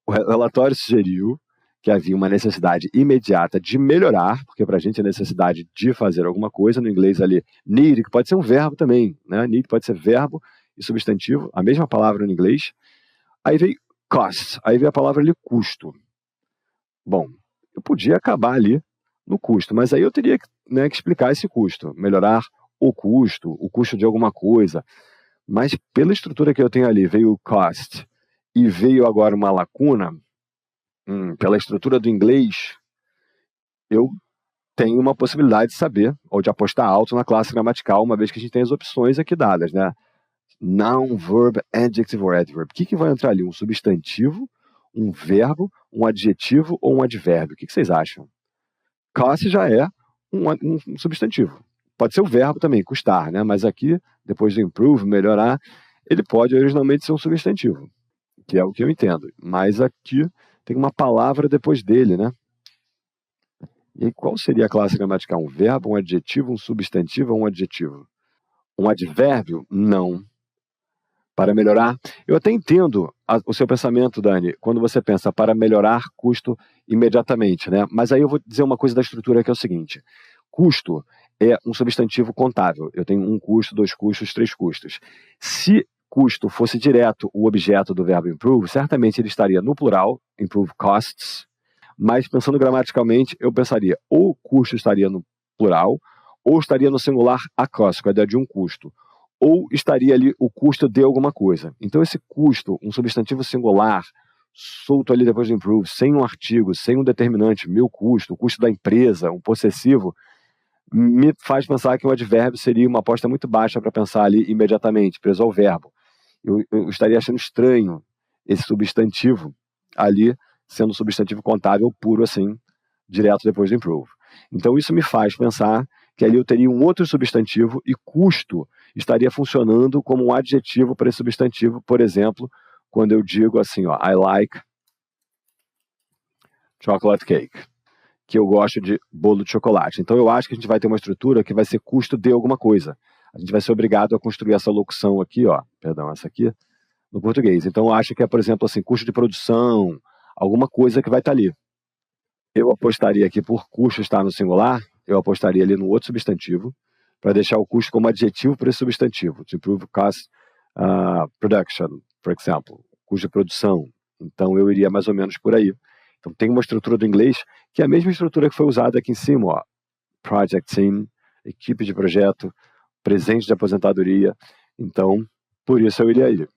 O relatório sugeriu que havia uma necessidade imediata de melhorar, porque pra gente a necessidade de fazer alguma coisa, no inglês ali, need, que pode ser um verbo também, né? Need pode ser verbo e substantivo, a mesma palavra no inglês. Aí veio cost, aí veio a palavra ali, custo. Bom, eu podia acabar ali no custo, mas aí eu teria que explicar esse custo, melhorar o custo de alguma coisa. Mas pela estrutura que eu tenho ali, veio o cost e veio agora uma lacuna, pela estrutura do inglês, eu tenho uma possibilidade de saber, ou de apostar alto na classe gramatical, uma vez que a gente tem as opções aqui dadas, né? Noun, verb, adjective or adverb. O que vai entrar ali? Um substantivo, um verbo, um adjetivo ou um advérbio? O que vocês acham? Cost já é um substantivo. Pode ser o verbo também, custar, né? Mas aqui, depois do improve, melhorar, ele pode originalmente ser um substantivo, que é o que eu entendo. Mas aqui tem uma palavra depois dele, né? E aí, qual seria a classe gramatical? Um verbo, um adjetivo, um substantivo ou um adjetivo? Um advérbio? Não. Para melhorar, eu até entendo o seu pensamento, Dani, quando você pensa para melhorar custo imediatamente, né? Mas aí eu vou dizer uma coisa da estrutura que é o seguinte: custo é um substantivo contável. Eu tenho um custo, dois custos, três custos. Se custo fosse direto o objeto do verbo improve, certamente ele estaria no plural, improve costs, mas pensando gramaticalmente, eu pensaria ou custo estaria no plural, ou estaria no singular a cost, com a ideia de um custo, ou estaria ali o custo de alguma coisa. Então esse custo, um substantivo singular, solto ali depois do improve, sem um artigo, sem um determinante, meu custo, o custo da empresa, um possessivo, me faz pensar que o advérbio seria uma aposta muito baixa para pensar ali imediatamente, preso ao verbo. Eu estaria achando estranho esse substantivo ali sendo substantivo contábil puro assim, direto depois do improve. Então isso me faz pensar que ali eu teria um outro substantivo e custo estaria funcionando como um adjetivo para esse substantivo, por exemplo, quando eu digo assim, ó, I like chocolate cake, que eu gosto de bolo de chocolate. Então eu acho que a gente vai ter uma estrutura que vai ser custo de alguma coisa. A gente vai ser obrigado a construir essa locução aqui, ó, perdão, essa aqui, no português. Então eu acho que é, por exemplo, assim, custo de produção, alguma coisa que vai estar ali. Eu apostaria aqui por custo estar no singular, eu apostaria ali no outro substantivo, para deixar o custo como adjetivo para esse substantivo. To improve cost production, por exemplo, custo de produção. Então eu iria mais ou menos por aí. Então tem uma estrutura do inglês que é a mesma estrutura que foi usada aqui em cima, ó. Project team, equipe de projeto, presente de aposentadoria. Então, por isso eu iria aí.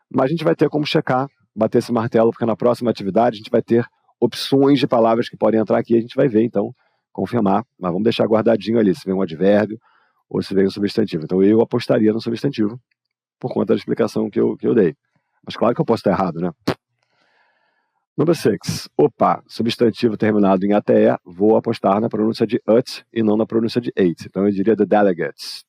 Mas a gente vai ter como checar, bater esse martelo, porque na próxima atividade a gente vai ter opções de palavras que podem entrar aqui, a gente vai ver, então, confirmar. Mas vamos deixar guardadinho ali, se vem um advérbio ou se vem um substantivo. Então eu apostaria no substantivo, por conta da explicação que eu dei. Mas claro que eu posso estar errado, né? Número 6. Opa, substantivo terminado em ATE, vou apostar na pronúncia de ut e não na pronúncia de ate. Então eu diria the delegates.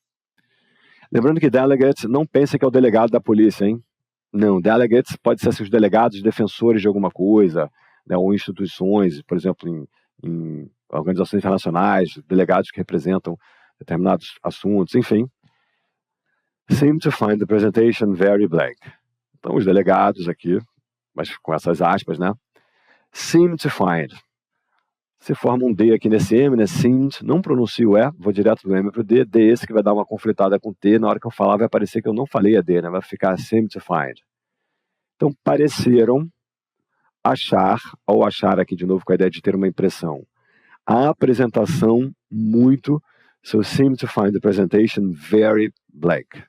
Lembrando que delegates, não pense que é o delegado da polícia, hein? Não, delegates pode ser assim, os delegados defensores de alguma coisa, né, ou instituições, por exemplo, em organizações internacionais, delegados que representam determinados assuntos, enfim. Seem to find the presentation very blank. Então os delegados aqui, mas com essas aspas, né? Seem to find. Se forma um D aqui nesse M, né? Seemed, não pronuncio o E, vou direto do M para o D, D esse que vai dar uma conflitada com T, na hora que eu falar vai parecer que eu não falei a D, né? Vai ficar seem to find. Então, pareceram achar, ou achar aqui de novo com a ideia de ter uma impressão, a apresentação muito, so seem to find the presentation very blank.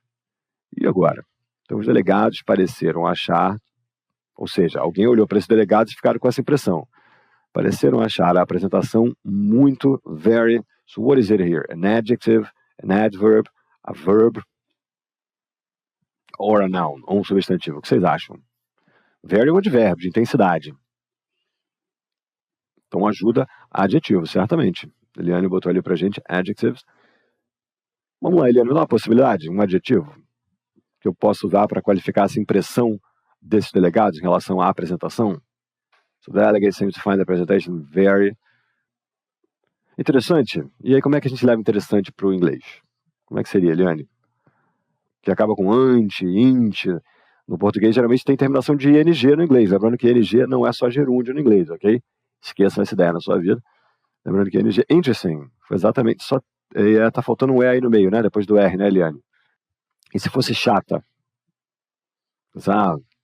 E agora? Então, os delegados pareceram achar, ou seja, alguém olhou para esses delegados e ficaram com essa impressão. Pareceram achar a apresentação muito, very. So what is it here? An adjective, an adverb, a verb, or a noun, ou um substantivo. O que vocês acham? Very é um advérbio, de intensidade. Então ajuda adjetivo, certamente. Eliane botou ali pra gente adjectives. Vamos lá, Eliane, dá uma possibilidade, um adjetivo que eu posso usar para qualificar essa impressão desses delegados em relação à apresentação. So the delegate seems to find the presentation very interessante. E aí, como é que a gente leva interessante para o inglês? Como é que seria, Eliane? Que acaba com ante, int. No português, geralmente tem terminação de ing no inglês. Lembrando que ing não é só gerúndio no inglês, ok? Esqueçam essa ideia na sua vida. Lembrando que ing, interesting, foi exatamente só. Tá faltando um E aí no meio, né? Depois do R, né, Eliane? E se fosse chata?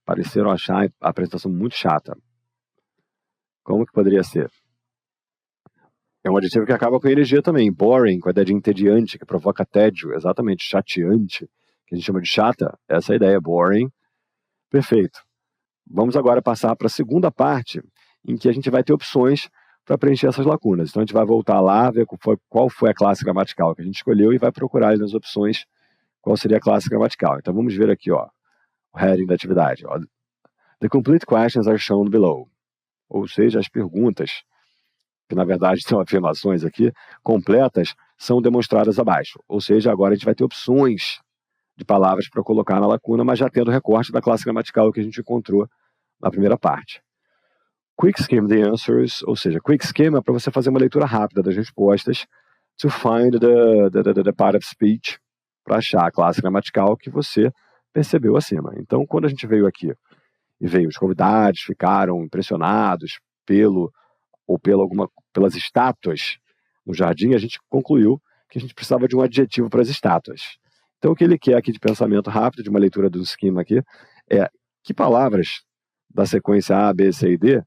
Pareceram achar a apresentação muito chata. Como que poderia ser? É um adjetivo que acaba com ing também. Boring, com a ideia de entediante, que provoca tédio. Exatamente, chateante, que a gente chama de chata. Essa é a ideia, boring. Perfeito. Vamos agora passar para a segunda parte, em que a gente vai ter opções para preencher essas lacunas. Então a gente vai voltar lá, ver qual foi a classe gramatical que a gente escolheu e vai procurar nas opções qual seria a classe gramatical. Então vamos ver aqui, ó, o heading da atividade. Ó. The complete questions are shown below. Ou seja, as perguntas, que na verdade são afirmações aqui, completas, são demonstradas abaixo. Ou seja, agora a gente vai ter opções de palavras para colocar na lacuna, mas já tendo o recorte da classe gramatical que a gente encontrou na primeira parte. Quick skim the answers, ou seja, quick skim é para você fazer uma leitura rápida das respostas, to find the part of speech, para achar a classe gramatical que você percebeu acima. Então, quando a gente veio aqui e veio os convidados, ficaram impressionados pelas estátuas no jardim, a gente concluiu que a gente precisava de um adjetivo para as estátuas. Então, o que ele quer aqui de pensamento rápido, de uma leitura do esquema aqui, é que palavras da sequência A, B, C e D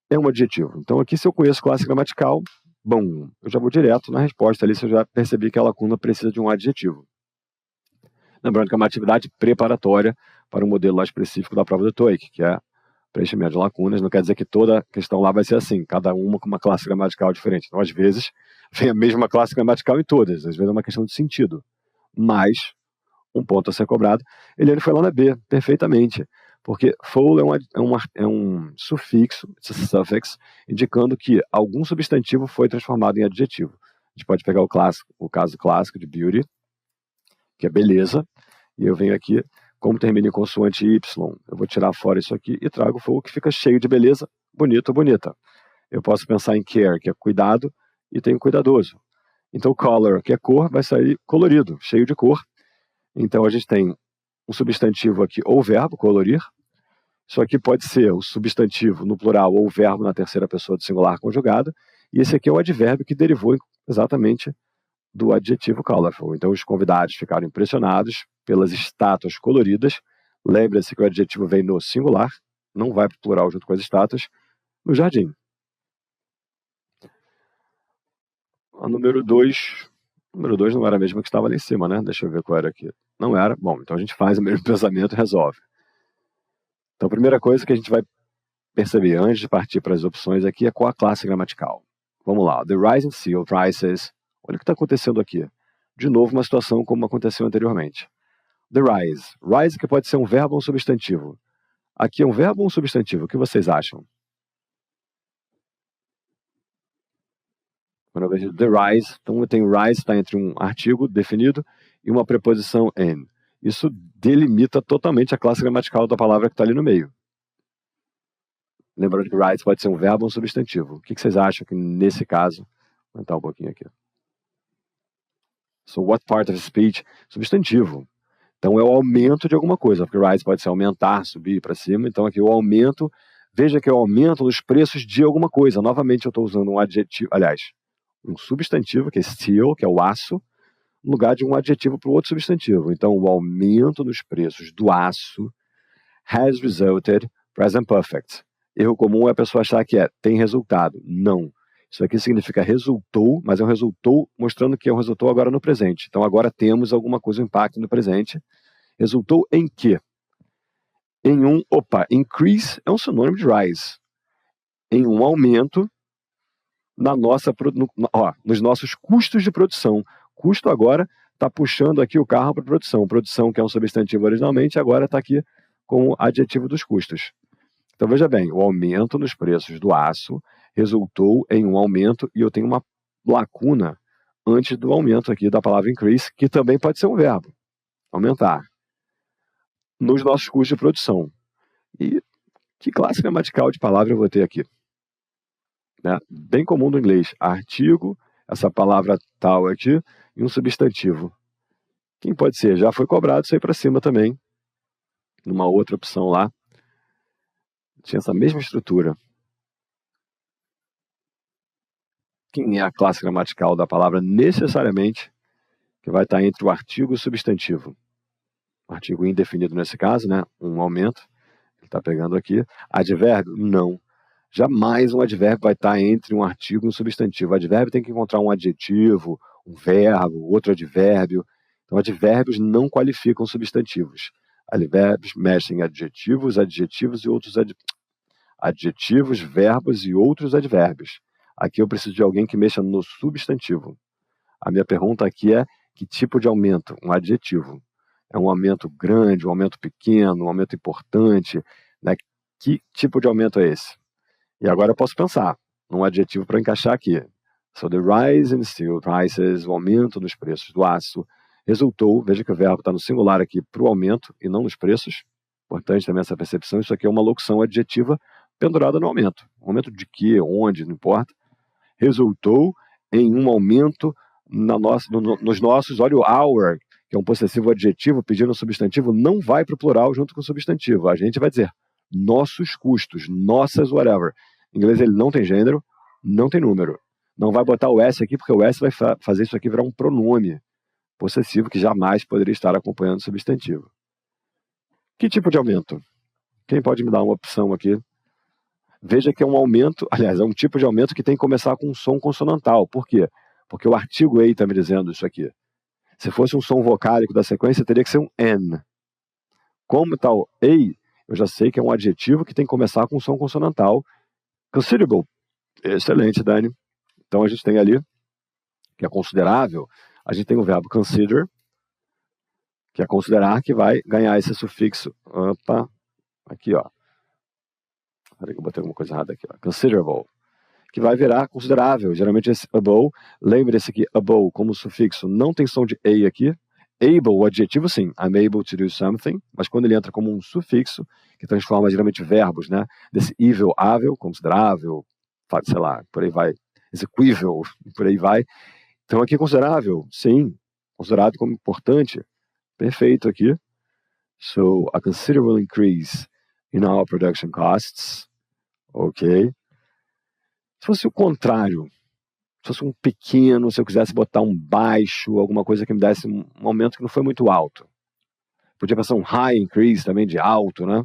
é um adjetivo. Então, aqui, se eu conheço classe gramatical, bom, eu já vou direto na resposta ali, se eu já percebi que a lacuna precisa de um adjetivo. Lembrando que é uma atividade preparatória para um modelo lá específico da prova do TOEIC, que é preenchimento de lacunas. Não quer dizer que toda questão lá vai ser assim, cada uma com uma classe gramatical diferente. Então, às vezes, vem a mesma classe gramatical em todas. Às vezes é uma questão de sentido. Mas, um ponto a ser cobrado, ele foi lá na B, perfeitamente. Porque full é um sufixo, suffix, indicando que algum substantivo foi transformado em adjetivo. A gente pode pegar o caso clássico de beauty, que é beleza, e eu venho aqui, como termina em consoante Y, eu vou tirar fora isso aqui e trago full, que fica cheio de beleza, bonito ou bonita. Eu posso pensar em care, que é cuidado, e tenho cuidadoso. Então color, que é cor, vai sair colorido, cheio de cor. Então a gente tem um substantivo aqui, ou verbo, colorir. Isso aqui pode ser o substantivo no plural ou o verbo na terceira pessoa do singular conjugado. E esse aqui é o advérbio que derivou exatamente do adjetivo colorful. Então os convidados ficaram impressionados pelas estátuas coloridas. Lembre-se que o adjetivo vem no singular, não vai para o plural junto com as estátuas, no jardim. A número 2... Número 2 não era a mesma que estava ali em cima, né? Deixa eu ver qual era aqui. Não era? Bom, então a gente faz o mesmo pensamento e resolve. Então a primeira coisa que a gente vai perceber antes de partir para as opções aqui é qual a classe gramatical. Vamos lá. The rising sea prices. Olha o que está acontecendo aqui. De novo, uma situação como aconteceu anteriormente. The rise. Rise que pode ser um verbo ou um substantivo. Aqui é um verbo ou um substantivo? O que vocês acham? Quando eu vejo the rise, então eu tenho rise, está entre um artigo definido e uma preposição in. Isso delimita totalmente a classe gramatical da palavra que está ali no meio. Lembrando que rise pode ser um verbo ou um substantivo. O que vocês acham que nesse caso... Vou aumentar um pouquinho aqui. So what part of speech? Substantivo. Então é o aumento de alguma coisa, porque rise pode ser aumentar, subir para cima. Então aqui o aumento, veja que é o aumento dos preços de alguma coisa. Novamente eu estou usando um adjetivo, aliás, um substantivo, que é steel, que é o aço, no lugar de um adjetivo para o outro substantivo. Então o aumento nos preços do aço has resulted, present perfect. Erro comum é a pessoa achar que tem resultado. Não. Isso aqui significa resultou, mas é um resultou mostrando que é um resultou agora no presente. Então agora temos alguma coisa, um impacto no presente. Resultou em quê? Increase é um sinônimo de rise. Em um aumento nos nossos custos de produção. Custo agora está puxando aqui o carro para produção. Produção, que é um substantivo originalmente, agora está aqui com o adjetivo dos custos. Então veja bem, o aumento nos preços do aço resultou em um aumento, e eu tenho uma lacuna antes do aumento aqui da palavra increase, que também pode ser um verbo, aumentar, nos nossos custos de produção. E que classe gramatical de palavra eu vou ter aqui? Né? Bem comum no inglês, artigo, essa palavra tal aqui, e um substantivo. Quem pode ser? Já foi cobrado isso aí para cima também, numa outra opção lá. Tinha essa mesma estrutura. Quem é a classe gramatical da palavra necessariamente que vai estar entre o artigo e o substantivo? Artigo indefinido nesse caso, né? Um aumento. Ele está pegando aqui. Advérbio? Não. Jamais um advérbio vai estar entre um artigo e um substantivo. O advérbio tem que encontrar um adjetivo, um verbo, outro advérbio. Então, advérbios não qualificam substantivos. Advérbios mexem em adjetivos e outros adjetivos, verbos e outros advérbios. Aqui eu preciso de alguém que mexa no substantivo. A minha pergunta aqui é: que tipo de aumento? Um adjetivo. É um aumento grande, um aumento pequeno, um aumento importante? Né? Que tipo de aumento é esse? E agora eu posso pensar num adjetivo para encaixar aqui. So the rise in steel prices, o aumento nos preços do aço, resultou, veja que o verbo está no singular aqui para o aumento e não nos preços. Importante também essa percepção. Isso aqui é uma locução adjetiva pendurada no aumento. Aumento de quê, onde, não importa. Resultou em um aumento nos nossos, olha o our, que é um possessivo adjetivo pedindo um substantivo, não vai para o plural junto com o substantivo. A gente vai dizer nossos custos, nossas whatever. Em inglês ele não tem gênero, não tem número. Não vai botar o S aqui, porque o S vai fazer isso aqui virar um pronome possessivo que jamais poderia estar acompanhando o substantivo. Que tipo de aumento? Quem pode me dar uma opção aqui? Veja que é um aumento, aliás, é um tipo de aumento que tem que começar com um som consonantal. Por quê? Porque o artigo ei está me dizendo isso aqui. Se fosse um som vocálico da sequência, teria que ser um N. Como está o ei, eu já sei que é um adjetivo que tem que começar com som consonantal. Considerable. Excelente, Dani. Então a gente tem ali, que é considerável, a gente tem o verbo consider, que é considerar, que vai ganhar esse sufixo. Opa, aqui, ó. Peraí que eu botei alguma coisa errada aqui, ó. Considerable, que vai virar considerável. Geralmente esse able, lembre-se que able como sufixo não tem som de a aqui. Able, o adjetivo sim, I'm able to do something, mas quando ele entra como um sufixo, que transforma geralmente verbos, né? Desse evil, ável, considerável, sei lá, por aí vai. Exequível, por aí vai. Então aqui é considerável, sim, considerado como importante. Perfeito aqui. So, a considerable increase in our production costs. Ok. Se fosse o contrário, se fosse um pequeno, se eu quisesse botar um baixo, alguma coisa que me desse um aumento que não foi muito alto. Podia passar um high increase também, de alto, né?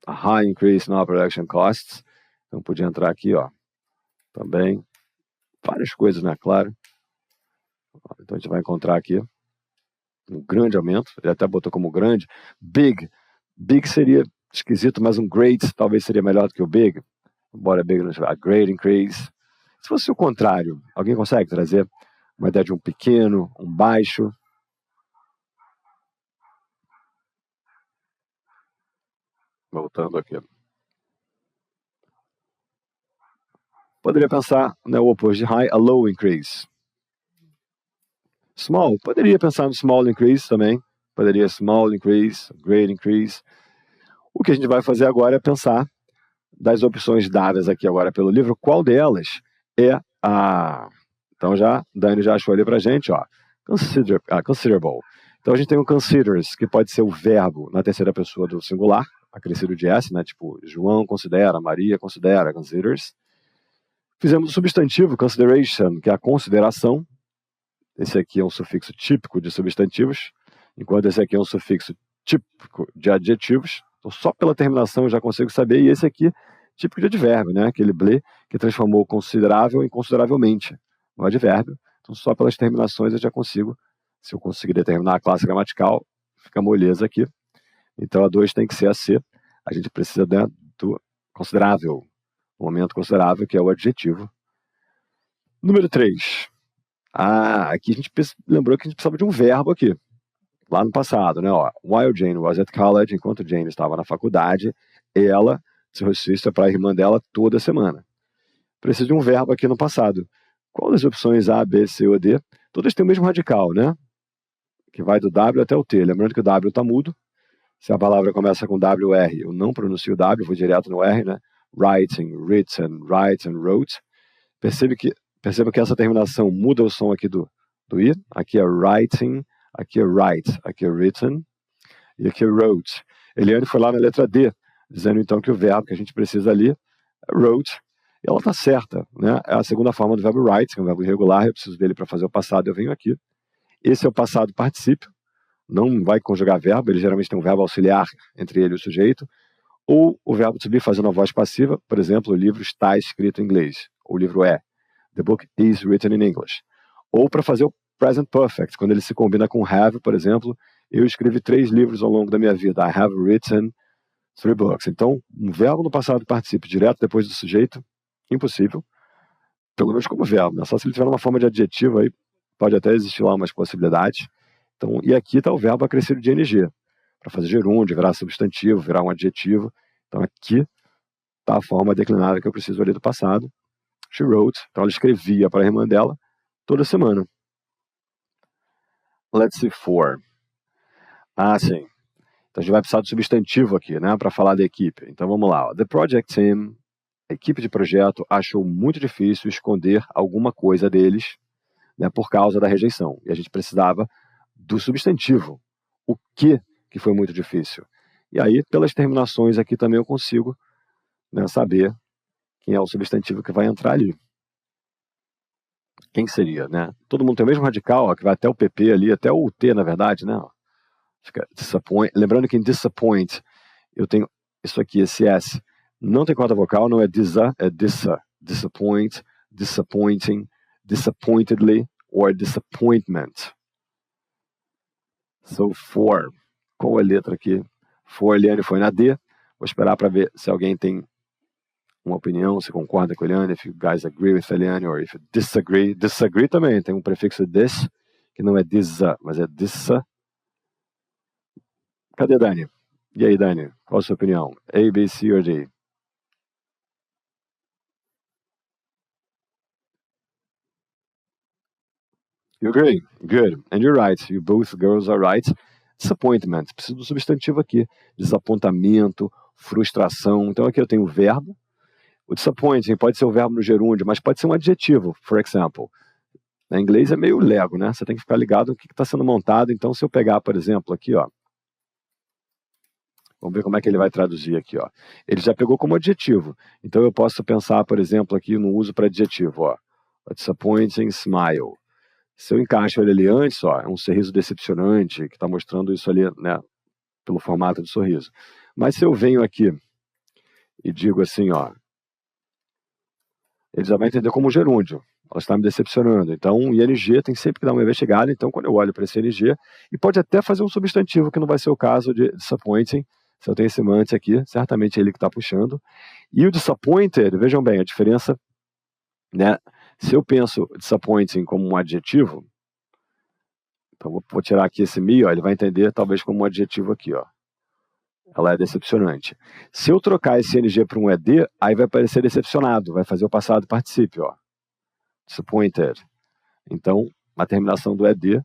A high increase in our production costs. Então podia entrar aqui, ó. Também. Várias coisas, né? Claro. Então a gente vai encontrar aqui um grande aumento. Ele até botou como grande. Big. Big seria esquisito, mas um great talvez seria melhor do que o big. Embora big não seja. Great increase. Se fosse o contrário, alguém consegue trazer uma ideia de um pequeno, um baixo? Voltando aqui. Poderia pensar, né, o oposto de high, a low increase. Small, poderia pensar no small increase também. Poderia small increase, great increase. O que a gente vai fazer agora é pensar das opções dadas aqui agora pelo livro, qual delas é a... Então Dani já achou ali pra gente, ó. Considerable. Então a gente tem o considers, que pode ser o verbo na terceira pessoa do singular, acrescido de S, né? Tipo, João considera, Maria considera, considers. Fizemos o substantivo, consideration, que é a consideração. Esse aqui é um sufixo típico de substantivos, enquanto esse aqui é um sufixo típico de adjetivos. Então, só pela terminação eu já consigo saber. E esse aqui, típico de advérbio, né? Aquele blé que transformou considerável em consideravelmente no advérbio. Então, só pelas terminações eu já consigo. Se eu conseguir determinar a classe gramatical, fica moleza aqui. Então, a 2 tem que ser a C. A gente precisa, né, do considerável. Um momento considerável, que é o adjetivo. Número 3. Aqui a gente lembrou que a gente precisava de um verbo aqui. Lá no passado, né? Ó, while Jane was at college, enquanto Jane estava na faculdade, ela se registra para a irmã dela toda semana. Precisa de um verbo aqui no passado. Qual das opções A, B, C ou D? Todas têm o mesmo radical, né? Que vai do W até o T. Lembrando que o W está mudo. Se a palavra começa com WR, eu não pronuncio o W, vou direto no R, né? Writing, written, write and wrote. Perceba que essa terminação muda o som aqui do I. Aqui é writing, aqui é write, aqui é written, e aqui é wrote. Eliane foi lá na letra D, dizendo então que o verbo que a gente precisa ali é wrote. E ela está certa, né? É a segunda forma do verbo write, que é um verbo irregular, eu preciso dele para fazer o passado, eu venho aqui. Esse é o passado particípio, não vai conjugar verbo, ele geralmente tem um verbo auxiliar entre ele e o sujeito, ou o verbo to be fazendo a voz passiva, por exemplo, o livro está escrito em inglês, ou o livro é. The book is written in English. Ou para fazer o present perfect, quando ele se combina com have, por exemplo, eu escrevi 3 livros ao longo da minha vida. I have written 3 books. Então, um verbo no passado particípio direto depois do sujeito, impossível. Pelo menos como verbo, né? Só se ele tiver uma forma de adjetivo, aí pode até existir lá umas possibilidades. Então, e aqui está o verbo acrescido de ing, para fazer gerúndio, virar substantivo, virar um adjetivo. Então, aqui está a forma declinada que eu preciso ali do passado. She wrote, então ela escrevia para a irmã dela toda semana. Let's see for. Sim. Então a gente vai precisar do substantivo aqui, né, para falar da equipe. Então vamos lá. Ó. The project team, a equipe de projeto, achou muito difícil esconder alguma coisa deles, né, por causa da rejeição. E a gente precisava do substantivo. O que foi muito difícil? E aí, pelas terminações aqui também eu consigo, né, saber quem é o substantivo que vai entrar ali. Quem seria, né? Todo mundo tem o mesmo radical, ó, que vai até o PP ali, até o T, na verdade, né? Fica disappoint. Lembrando que em disappoint eu tenho isso aqui, esse S. Não tem quarta vocal, não é disa, é dissa. Disappoint, disappointing, disappointedly, or disappointment. So, for. Qual é a letra aqui? For, Eliane foi na D. Vou esperar para ver se alguém tem uma opinião, se concorda com a Eliane, if you guys agree with a Eliane, or if you disagree. Disagree também, tem um prefixo this, que não é disa, mas é dissa. Cadê Dani? E aí, Dani, qual a sua opinião? A, B, C or D? You agree? Good. And you're right. You both girls are right. Disappointment. Preciso do substantivo aqui. Desapontamento, frustração. Então aqui eu tenho o verbo. O disappointing pode ser o verbo no gerúndio, mas pode ser um adjetivo. For example. Na inglês é meio lego, né? Você tem que ficar ligado no que está sendo montado. Então se eu pegar, por exemplo, aqui, ó. Vamos ver como é que ele vai traduzir aqui, ó. Ele já pegou como adjetivo. Então eu posso pensar, por exemplo, aqui no uso para adjetivo, ó. A disappointing smile. Se eu encaixo ele ali antes, ó, é um sorriso decepcionante, que está mostrando isso ali, né, pelo formato do sorriso. Mas se eu venho aqui e digo assim, ó, ele já vai entender como gerúndio. Ela está me decepcionando. Então, o ING tem sempre que dar uma investigada. Então, quando eu olho para esse ING, e pode até fazer um substantivo, que não vai ser o caso de disappointing. Se eu tenho esse mante aqui, certamente é ele que está puxando. E o disappointed, vejam bem, a diferença, né? Se eu penso disappointing como um adjetivo, então vou tirar aqui esse me, ó, ele vai entender talvez como um adjetivo aqui, ó. Ela é decepcionante. Se eu trocar esse ing para um ed, aí vai parecer decepcionado, vai fazer o passado particípio, ó. Disappointed. Então, a terminação do ed,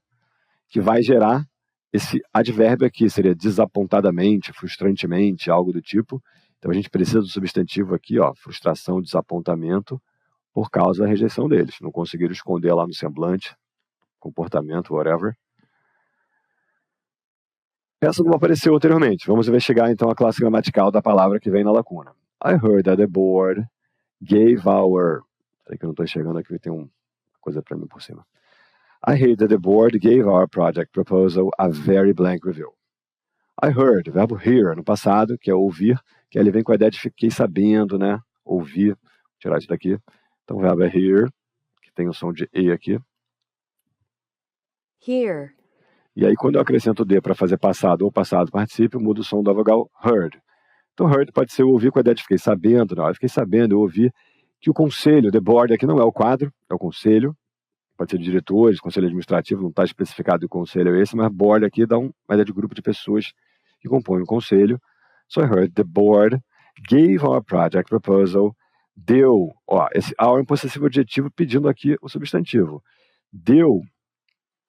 que vai gerar esse advérbio aqui, seria desapontadamente, frustrantemente, algo do tipo. Então a gente precisa do substantivo aqui, ó, frustração, desapontamento, por causa da rejeição deles. Não conseguiram esconder lá no semblante, comportamento, whatever. Essa não apareceu anteriormente. Vamos investigar então a classe gramatical da palavra que vem na lacuna. I heard that the board gave our... Peraí que eu não estou enxergando aqui, tem uma coisa para mim por cima. I heard that the board gave our project proposal a very blank review. I heard, verbo hear, no passado, que é ouvir, que ele vem com a ideia de fiquei sabendo, né? Ouvir, vou tirar isso daqui. Então o verbo é hear, que tem o som de E aqui. Hear. E aí quando eu acrescento D para fazer passado ou passado particípio, muda o som da vogal heard. Então heard pode ser ouvir com a ideia de fiquei sabendo, não, eu fiquei sabendo, eu ouvi que o conselho, the board aqui não é o quadro, é o conselho, pode ser de diretores, conselho administrativo, não está especificado o conselho é esse, mas board aqui dá uma ideia de grupo de pessoas que compõem o conselho. So I heard the board gave our project proposal, deu, ó, esse our é um possessivo adjetivo pedindo aqui o substantivo. Deu,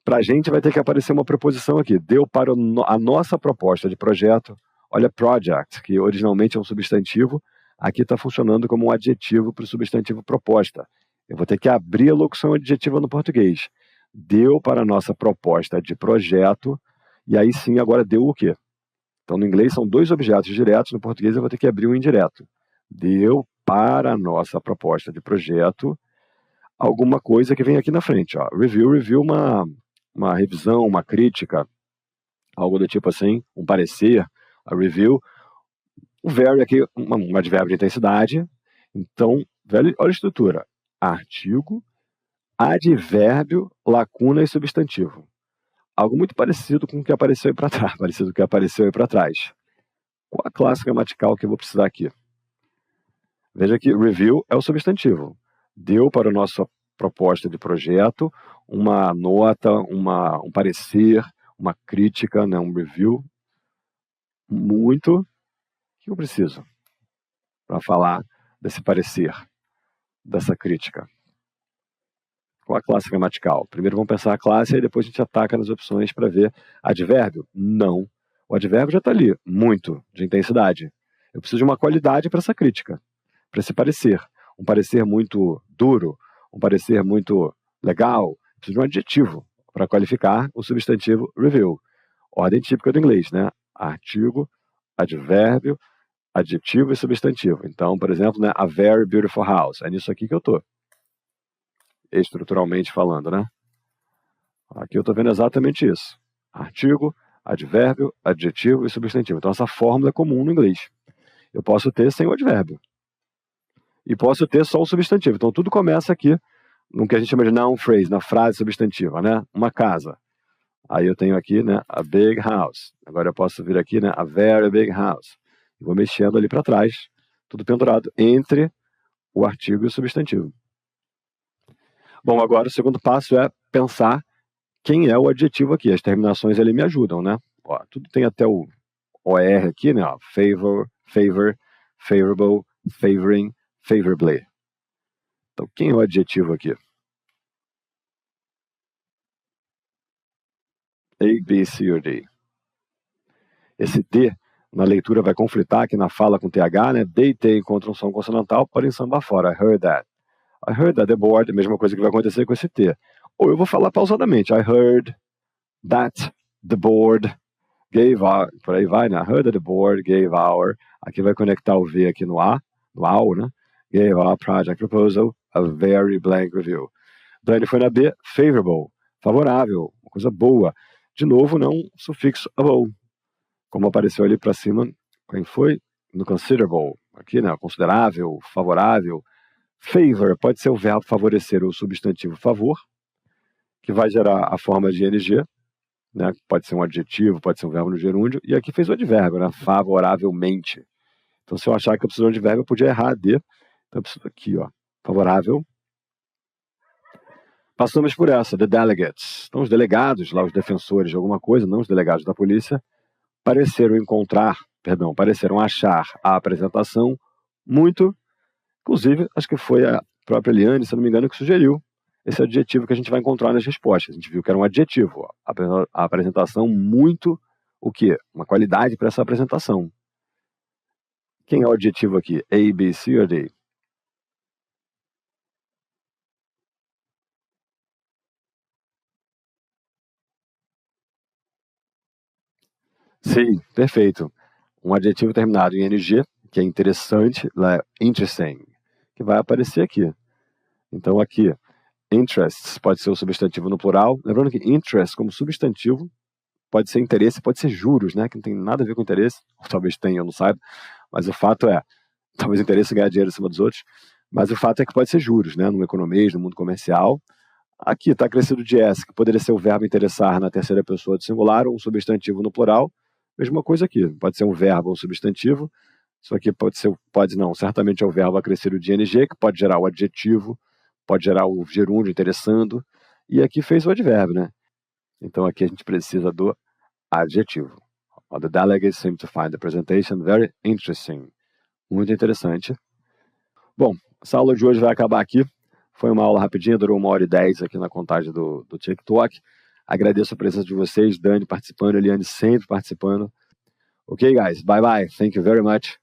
para a gente vai ter que aparecer uma preposição aqui, deu para a nossa proposta de projeto, olha project, que originalmente é um substantivo, aqui está funcionando como um adjetivo para o substantivo proposta. Eu vou ter que abrir a locução adjetiva no português. Deu para a nossa proposta de projeto, e aí sim agora deu o quê? Então no inglês são dois objetos diretos, no português eu vou ter que abrir um indireto. Deu para a nossa proposta de projeto alguma coisa que vem aqui na frente. Ó. Review, uma revisão, uma crítica, algo do tipo assim, um parecer, a review. O very aqui, um advérbio de intensidade. Então, olha a estrutura. Artigo, advérbio, lacuna e substantivo. Algo muito parecido com o que apareceu aí para trás. Parecido com o que apareceu aí para trás. Qual a classe gramatical que eu vou precisar aqui? Veja que review é o substantivo. Deu para a nossa proposta de projeto uma nota, um parecer, uma crítica, né, um review. Muito. O que eu preciso para falar desse parecer, dessa crítica? Qual a classe gramatical? Primeiro vamos pensar a classe e depois a gente ataca nas opções para ver advérbio? Não. O advérbio já está ali, muito, de intensidade. Eu preciso de uma qualidade para essa crítica, para esse parecer. Um parecer muito duro, um parecer muito legal. Eu preciso de um adjetivo para qualificar o substantivo review. Ordem típica do inglês, né? Artigo, advérbio, adjetivo e substantivo. Então, por exemplo, né, a very beautiful house. É nisso aqui que eu estou. Estruturalmente falando, né? Aqui eu estou vendo exatamente isso. Artigo, advérbio, adjetivo e substantivo. Então essa fórmula é comum no inglês. Eu posso ter sem o advérbio. E posso ter só o substantivo. Então tudo começa aqui no que a gente chama de noun phrase, na frase substantiva, né? Uma casa. Aí eu tenho aqui, né, a big house. Agora eu posso vir aqui, né, a very big house. Vou mexendo ali para trás, tudo pendurado entre o artigo e o substantivo. Bom, agora o segundo passo é pensar quem é o adjetivo aqui. As terminações ali me ajudam, né? Ó, tudo tem até o OR aqui, né? Ó, favor, favor, favorable, favoring, favorably. Então, quem é o adjetivo aqui? A, B, C ou D. Esse D, na leitura, vai conflitar aqui na fala com TH, né? D e T encontram um som consonantal, podem sambar fora. I heard that. I heard that the board, a mesma coisa que vai acontecer com esse T. Ou eu vou falar pausadamente. I heard that the board gave our, por aí vai, né? I heard that the board gave our, aqui vai conectar o V aqui no A, no AU, né? Gave our project proposal a very blank review. Então ele foi na B, favorable, favorável, uma coisa boa. De novo, não sufixo able, como apareceu ali para cima, quem foi? No considerable, aqui, né? Considerável, favorável. Favor pode ser o verbo favorecer ou o substantivo favor, que vai gerar a forma de ing, né? Pode ser um adjetivo, pode ser um verbo no gerúndio, e aqui fez o advérbio, né? Favoravelmente. Então, se eu achar que eu preciso de advérbio, eu podia errar de. Então, eu preciso aqui, ó, favorável. Passamos por essa, the delegates. Então, os delegados, lá os defensores de alguma coisa, não os delegados da polícia, pareceram achar a apresentação muito, inclusive, acho que foi a própria Eliane, se não me engano, que sugeriu esse adjetivo que a gente vai encontrar nas respostas. A gente viu que era um adjetivo, ó, a apresentação muito, o quê? Uma qualidade para essa apresentação. Quem é o adjetivo aqui? A, B, C ou D? Sim, perfeito. Um adjetivo terminado em NG, que é interessante, é interesting, que vai aparecer aqui. Então aqui, interests pode ser o substantivo no plural. Lembrando que interest como substantivo pode ser interesse, pode ser juros, né? Que não tem nada a ver com interesse. Ou talvez tenha, eu não saiba. Mas o fato é, talvez interesse é ganhar dinheiro em cima dos outros. Mas o fato é que pode ser juros, né? No economês, no mundo comercial. Aqui está acrescido de S, que poderia ser o verbo interessar na terceira pessoa do singular ou um substantivo no plural. Mesma coisa aqui, pode ser um verbo ou um substantivo. Isso aqui pode não, certamente é o verbo acrescido de ing, que pode gerar o adjetivo, pode gerar o gerúndio interessando, e aqui fez o advérbio, né? Então aqui a gente precisa do adjetivo. The delegates seem to find the presentation very interesting. Muito interessante. Bom, essa aula de hoje vai acabar aqui. Foi uma aula rapidinha, durou 1h10 aqui na contagem do TikTok. Agradeço a presença de vocês, Dani participando, Eliane sempre participando. Ok, guys, bye bye. Thank you very much.